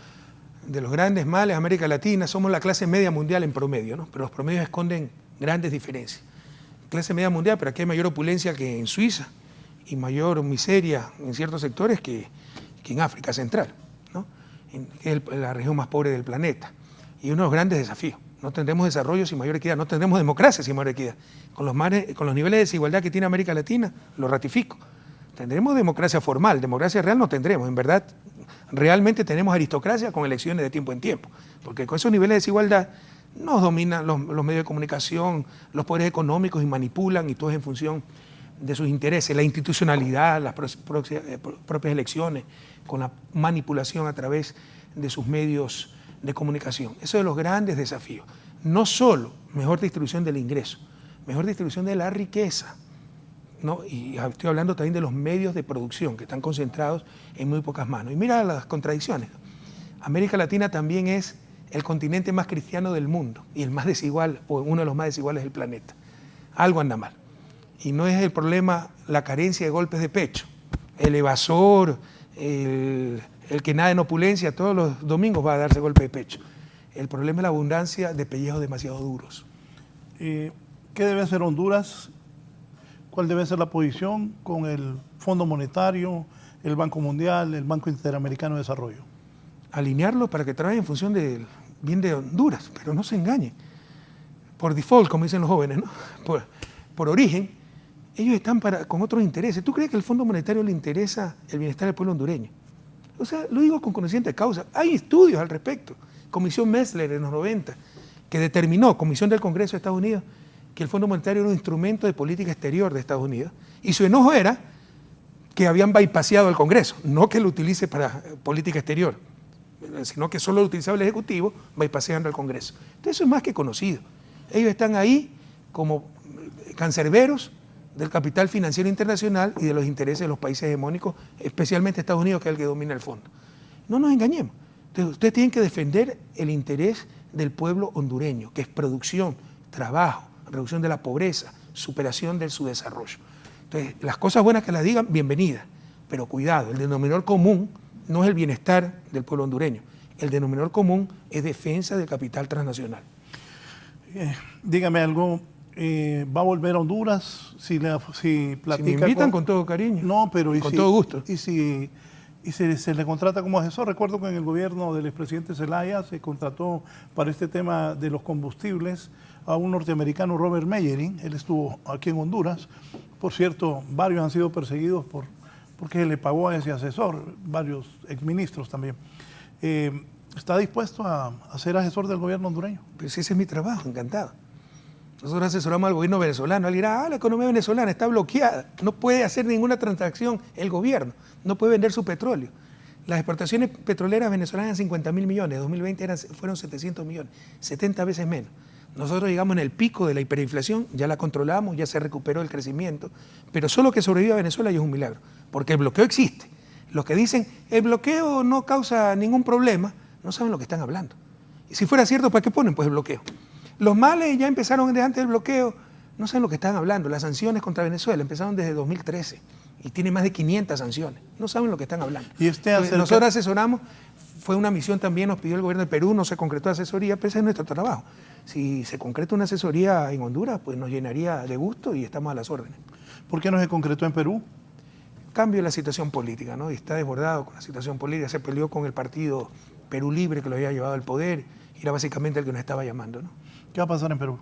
de los grandes males de América Latina, somos la clase media mundial en promedio, ¿no? Pero los promedios esconden grandes diferencias. Clase media mundial, pero aquí hay mayor opulencia que en Suiza y mayor miseria en ciertos sectores que en África Central, ¿no? Que es la región más pobre del planeta. Y uno de los grandes desafíos. No tendremos desarrollo sin mayor equidad, no tendremos democracia sin mayor equidad. Con los niveles de desigualdad que tiene América Latina, lo ratifico. Tendremos democracia formal, democracia real no tendremos. En verdad, realmente tenemos aristocracia con elecciones de tiempo en tiempo. Porque con esos niveles de desigualdad nos dominan los medios de comunicación, los poderes económicos y manipulan, y todo es en función de sus intereses, la institucionalidad, las propias elecciones, con la manipulación a través de sus medios de comunicación. Eso es de los grandes desafíos. No solo mejor distribución del ingreso, mejor distribución de la riqueza, ¿no? Y estoy hablando también de los medios de producción que están concentrados en muy pocas manos. Y mira las contradicciones. América Latina también es el continente más cristiano del mundo y el más desigual, o uno de los más desiguales del planeta. Algo anda mal. Y no es el problema la carencia de golpes de pecho. El evasor, el que nada en opulencia, todos los domingos va a darse golpe de pecho. El problema es la abundancia de pellejos demasiado duros. ¿Qué debe hacer Honduras? ¿Cuál debe ser la posición con el Fondo Monetario, el Banco Mundial, el Banco Interamericano de Desarrollo? Alinearlo para que trabajen en función del bien de Honduras, pero no se engañen. Por default, como dicen los jóvenes, ¿no? Por origen, ellos están con otros intereses. ¿Tú crees que al Fondo Monetario le interesa el bienestar del pueblo hondureño? O sea, lo digo con conocimiento de causa. Hay estudios al respecto. Comisión Messler en los 90, que determinó, Comisión del Congreso de Estados Unidos, que el Fondo Monetario era un instrumento de política exterior de Estados Unidos. Y su enojo era que habían bypaseado al Congreso, no que lo utilice para política exterior, sino que solo lo utilizaba el Ejecutivo, bypaseando al Congreso. Entonces eso es más que conocido. Ellos están ahí como cancerberos del capital financiero internacional y de los intereses de los países hegemónicos, especialmente Estados Unidos, que es el que domina el fondo. No nos engañemos. Entonces, ustedes tienen que defender el interés del pueblo hondureño, que es producción, trabajo, reducción de la pobreza, superación de su desarrollo. Entonces, las cosas buenas que las digan, bienvenidas, pero cuidado, el denominador común no es el bienestar del pueblo hondureño, el denominador común es defensa del capital transnacional. Dígame algo, ¿va a volver a Honduras? Si platica, si me invitan con todo cariño, no, pero con todo gusto. Y si se le contrata como asesor. Recuerdo que en el gobierno del expresidente Zelaya se contrató para este tema de los combustibles a un norteamericano, Robert Meyering. Él estuvo aquí en Honduras. Por cierto, varios han sido perseguidos porque le pagó a ese asesor, varios exministros también. ¿Está dispuesto a ser asesor del gobierno hondureño? Pues ese es mi trabajo, encantado. Nosotros asesoramos al gobierno venezolano. Alguien dirá, la economía venezolana está bloqueada, no puede hacer ninguna transacción el gobierno, no puede vender su petróleo. Las exportaciones petroleras venezolanas eran 50.000 millones, en 2020 fueron 700 millones, 70 veces menos. Nosotros llegamos en el pico de la hiperinflación, ya la controlamos, ya se recuperó el crecimiento, pero solo que sobreviva Venezuela ya es un milagro, porque el bloqueo existe. Los que dicen, el bloqueo no causa ningún problema, no saben lo que están hablando. Y si fuera cierto, ¿para qué ponen pues el bloqueo? Los males ya empezaron desde antes del bloqueo, No saben lo que están hablando. Las sanciones contra Venezuela empezaron desde 2013 y tiene más de 500 sanciones. No saben lo que están hablando. Y nosotros asesoramos, fue una misión también, nos pidió el gobierno de Perú, no se concretó asesoría, pero ese es nuestro trabajo. Si se concreta una asesoría en Honduras, pues nos llenaría de gusto y estamos a las órdenes. ¿Por qué no se concretó en Perú? Cambio de la situación política, ¿no? Y está desbordado con la situación política. Se peleó con el partido Perú Libre, que lo había llevado al poder, y era básicamente el que nos estaba llamando, ¿no? ¿Qué va a pasar en Perú?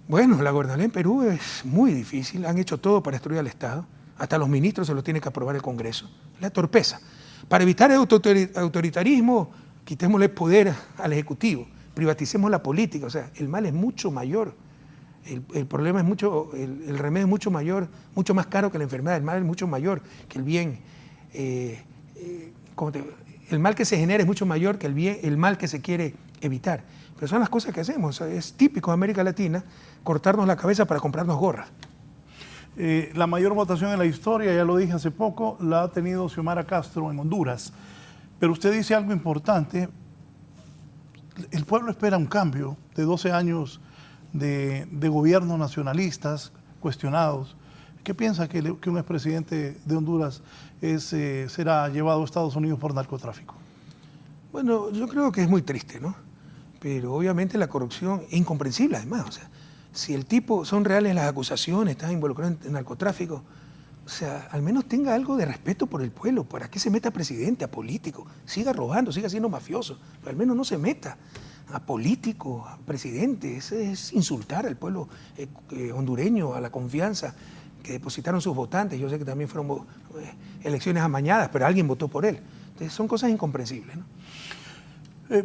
Bueno, la gobernabilidad en Perú es muy difícil. Han hecho todo para destruir al Estado. Hasta los ministros se los tiene que aprobar el Congreso. La torpeza. Para evitar el autoritarismo, quitémosle poder al Ejecutivo, privaticemos la política. O sea, el mal es mucho mayor. El problema es mucho, el remedio es mucho mayor, mucho más caro que la enfermedad. El mal es mucho mayor que el bien. El mal que se genera es mucho mayor que el bien, el mal que se quiere evitar. Pero son las cosas que hacemos. Es típico de América Latina cortarnos la cabeza para comprarnos gorras. La mayor votación en la historia, ya lo dije hace poco, la ha tenido Xiomara Castro en Honduras. Pero usted dice algo importante. El pueblo espera un cambio de 12 años de gobiernos nacionalistas cuestionados. ¿Qué piensa que un expresidente de Honduras será llevado a Estados Unidos por narcotráfico? Bueno, yo creo que es muy triste, ¿no? Pero obviamente la corrupción es incomprensible además. O sea, si el tipo, son reales las acusaciones, está involucrado en narcotráfico, o sea, al menos tenga algo de respeto por el pueblo. ¿Para qué se meta a presidente, a político? Siga robando, siga siendo mafioso, pero al menos no se meta a político, a presidente. Eso es insultar al pueblo hondureño, a la confianza que depositaron sus votantes. Yo sé que también fueron elecciones amañadas, pero alguien votó por él. Entonces son cosas incomprensibles, ¿no?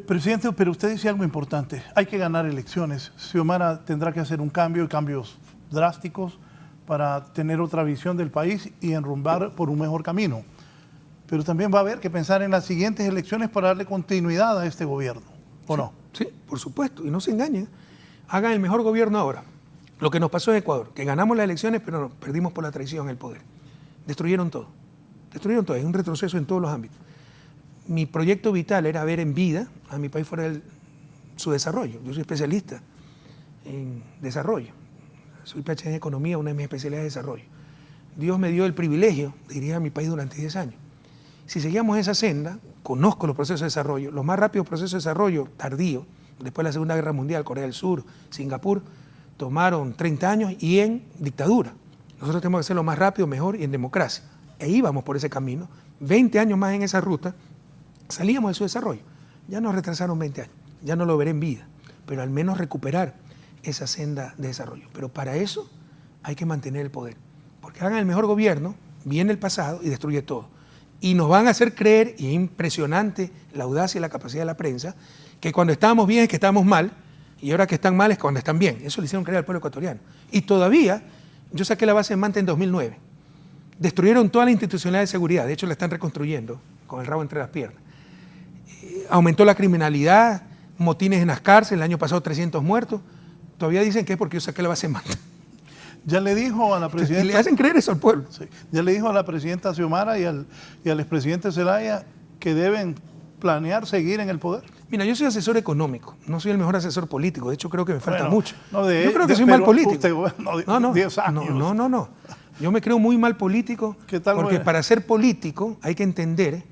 Presidente, pero usted dice algo importante. Hay que ganar elecciones. Xiomara tendrá que hacer un cambio y cambios drásticos para tener otra visión del país y enrumbar por un mejor camino. Pero también va a haber que pensar en las siguientes elecciones para darle continuidad a este gobierno, ¿o no? Sí, por supuesto. Y no se engañen. Hagan el mejor gobierno ahora. Lo que nos pasó en Ecuador, que ganamos las elecciones, pero nos perdimos por la traición en el poder. Destruyeron todo. Destruyeron todo. Es un retroceso en todos los ámbitos. Mi proyecto vital era ver en vida a mi país fuera su desarrollo. Yo soy especialista en desarrollo. Soy PhD en economía, una de mis especialidades es desarrollo. Dios me dio el privilegio de dirigir a mi país durante 10 años. Si seguíamos esa senda, conozco los procesos de desarrollo, los más rápidos procesos de desarrollo tardío, después de la Segunda Guerra Mundial, Corea del Sur, Singapur, tomaron 30 años y en dictadura. Nosotros tenemos que hacerlo más rápido, mejor y en democracia. E íbamos por ese camino, 20 años más en esa ruta, salíamos de su desarrollo. Ya nos retrasaron 20 años, ya no lo veré en vida, pero al menos recuperar esa senda de desarrollo. Pero para eso hay que mantener el poder, porque hagan el mejor gobierno, viene el pasado y destruye todo. Y nos van a hacer creer, y es impresionante la audacia y la capacidad de la prensa, que cuando estábamos bien es que estábamos mal, y ahora que están mal es cuando están bien. Eso le hicieron creer al pueblo ecuatoriano. Y todavía, yo saqué la base de Manta en 2009. Destruyeron toda la institucionalidad de seguridad, de hecho la están reconstruyendo con el rabo entre las piernas. Aumentó la criminalidad, motines en las cárceles, el año pasado 300 muertos. Todavía dicen que es porque yo saqué la base de Manta. Ya le dijo a la presidenta... Y le hacen creer eso al pueblo. Sí, ya le dijo a la presidenta Xiomara y al expresidente Zelaya que deben planear seguir en el poder. Mira, yo soy asesor económico, no soy el mejor asesor político, de hecho creo que me falta mucho. No, yo creo que soy mal político. Usted, 10 años. No. Yo me creo muy mal político, ¿Qué tal, porque para ser político hay que entender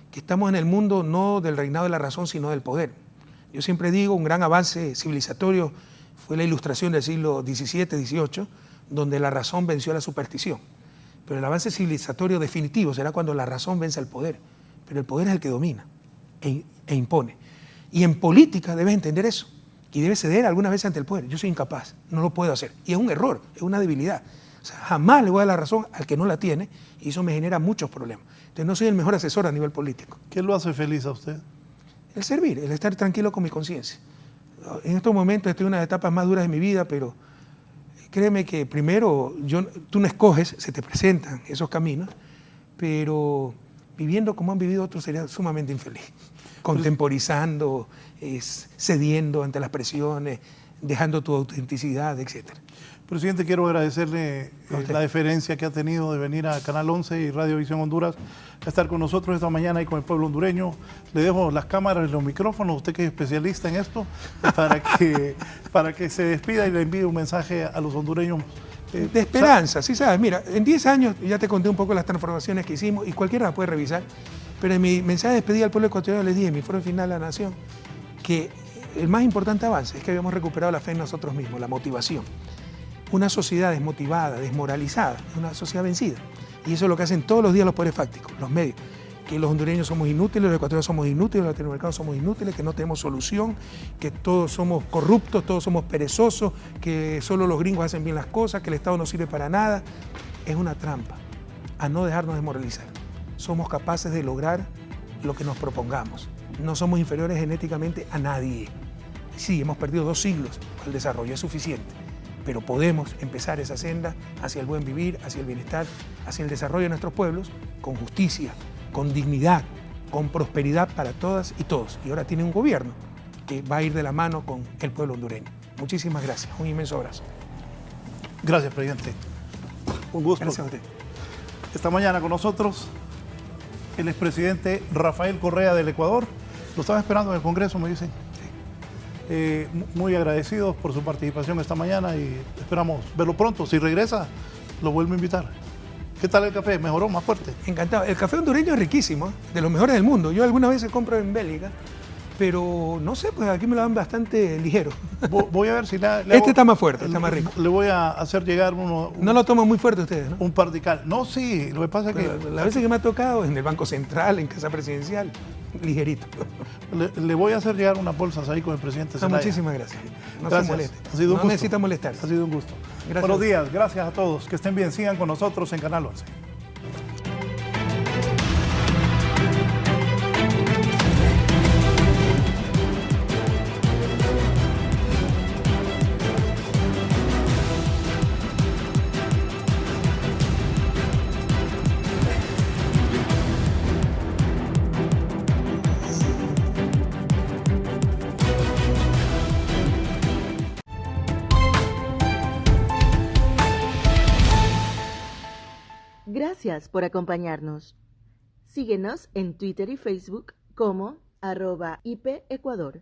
que estamos en el mundo no del reinado de la razón, sino del poder. Yo siempre digo, un gran avance civilizatorio fue la ilustración del siglo XVII, XVIII, donde la razón venció a la superstición. Pero el avance civilizatorio definitivo será cuando la razón vence al poder. Pero el poder es el que domina e impone. Y en política debes entender eso. Y debes ceder algunas veces ante el poder. Yo soy incapaz, no lo puedo hacer. Y es un error, es una debilidad. O sea, jamás le voy a dar la razón al que no la tiene y eso me genera muchos problemas. Entonces no soy el mejor asesor a nivel político. ¿Qué lo hace feliz a usted? El servir, el estar tranquilo con mi conciencia. En estos momentos estoy en unas etapas más duras de mi vida, pero créeme que primero tú no escoges, se te presentan esos caminos, pero viviendo como han vivido otros sería sumamente infeliz. Contemporizando, cediendo ante las presiones, dejando tu autenticidad, etcétera. Presidente, quiero agradecerle la deferencia que ha tenido de venir a Canal 11 y Radio Visión Honduras a estar con nosotros esta mañana y con el pueblo hondureño. Le dejo las cámaras y los micrófonos, usted que es especialista en esto, para que se despida y le envíe un mensaje a los hondureños. De esperanza, sí sabes. Mira, en 10 años ya te conté un poco las transformaciones que hicimos y cualquiera la puede revisar, pero en mi mensaje de despedida al pueblo ecuatoriano les dije en mi foro final a la Nación que el más importante avance es que habíamos recuperado la fe en nosotros mismos, la motivación. Una sociedad desmotivada, desmoralizada, es una sociedad vencida. Y eso es lo que hacen todos los días los poderes fácticos, los medios. Que los hondureños somos inútiles, los ecuatorianos somos inútiles, los latinoamericanos somos inútiles, que no tenemos solución, que todos somos corruptos, todos somos perezosos, que solo los gringos hacen bien las cosas, que el Estado no sirve para nada. Es una trampa a no dejarnos desmoralizar. Somos capaces de lograr lo que nos propongamos. No somos inferiores genéticamente a nadie. Sí, hemos perdido 2 siglos, el desarrollo es suficiente. Pero podemos empezar esa senda hacia el buen vivir, hacia el bienestar, hacia el desarrollo de nuestros pueblos, con justicia, con dignidad, con prosperidad para todas y todos. Y ahora tiene un gobierno que va a ir de la mano con el pueblo hondureño. Muchísimas gracias, un inmenso abrazo. Gracias, presidente. Un gusto. Gracias a usted. Esta mañana con nosotros el expresidente Rafael Correa del Ecuador. Lo estaba esperando en el Congreso, me dicen. Muy agradecidos por su participación esta mañana y esperamos verlo pronto. Si regresa, lo vuelvo a invitar. ¿Qué tal el café? ¿Mejoró? ¿Más fuerte? Encantado. El café hondureño es riquísimo, de los mejores del mundo. Yo algunas veces compro en Bélgica, pero no sé, pues aquí me lo dan bastante ligero. Voy a ver si Este está más fuerte, está más rico. Le voy a hacer llegar no lo toman muy fuerte ustedes, ¿no? Un pardical. No, sí, lo que pasa es que... Las veces que me ha tocado en el Banco Central, en Casa Presidencial, ligerito. Le voy a hacer llegar unas bolsas ahí con el presidente Zelaya. Muchísimas gracias. No gracias. se moleste. Ha sido un gusto. Necesita molestarse. Ha sido un gusto. Gracias. Buenos días, gracias a todos. Que estén bien, sigan con nosotros en Canal 11. Gracias por acompañarnos. Síguenos en Twitter y Facebook como @IPEcuador.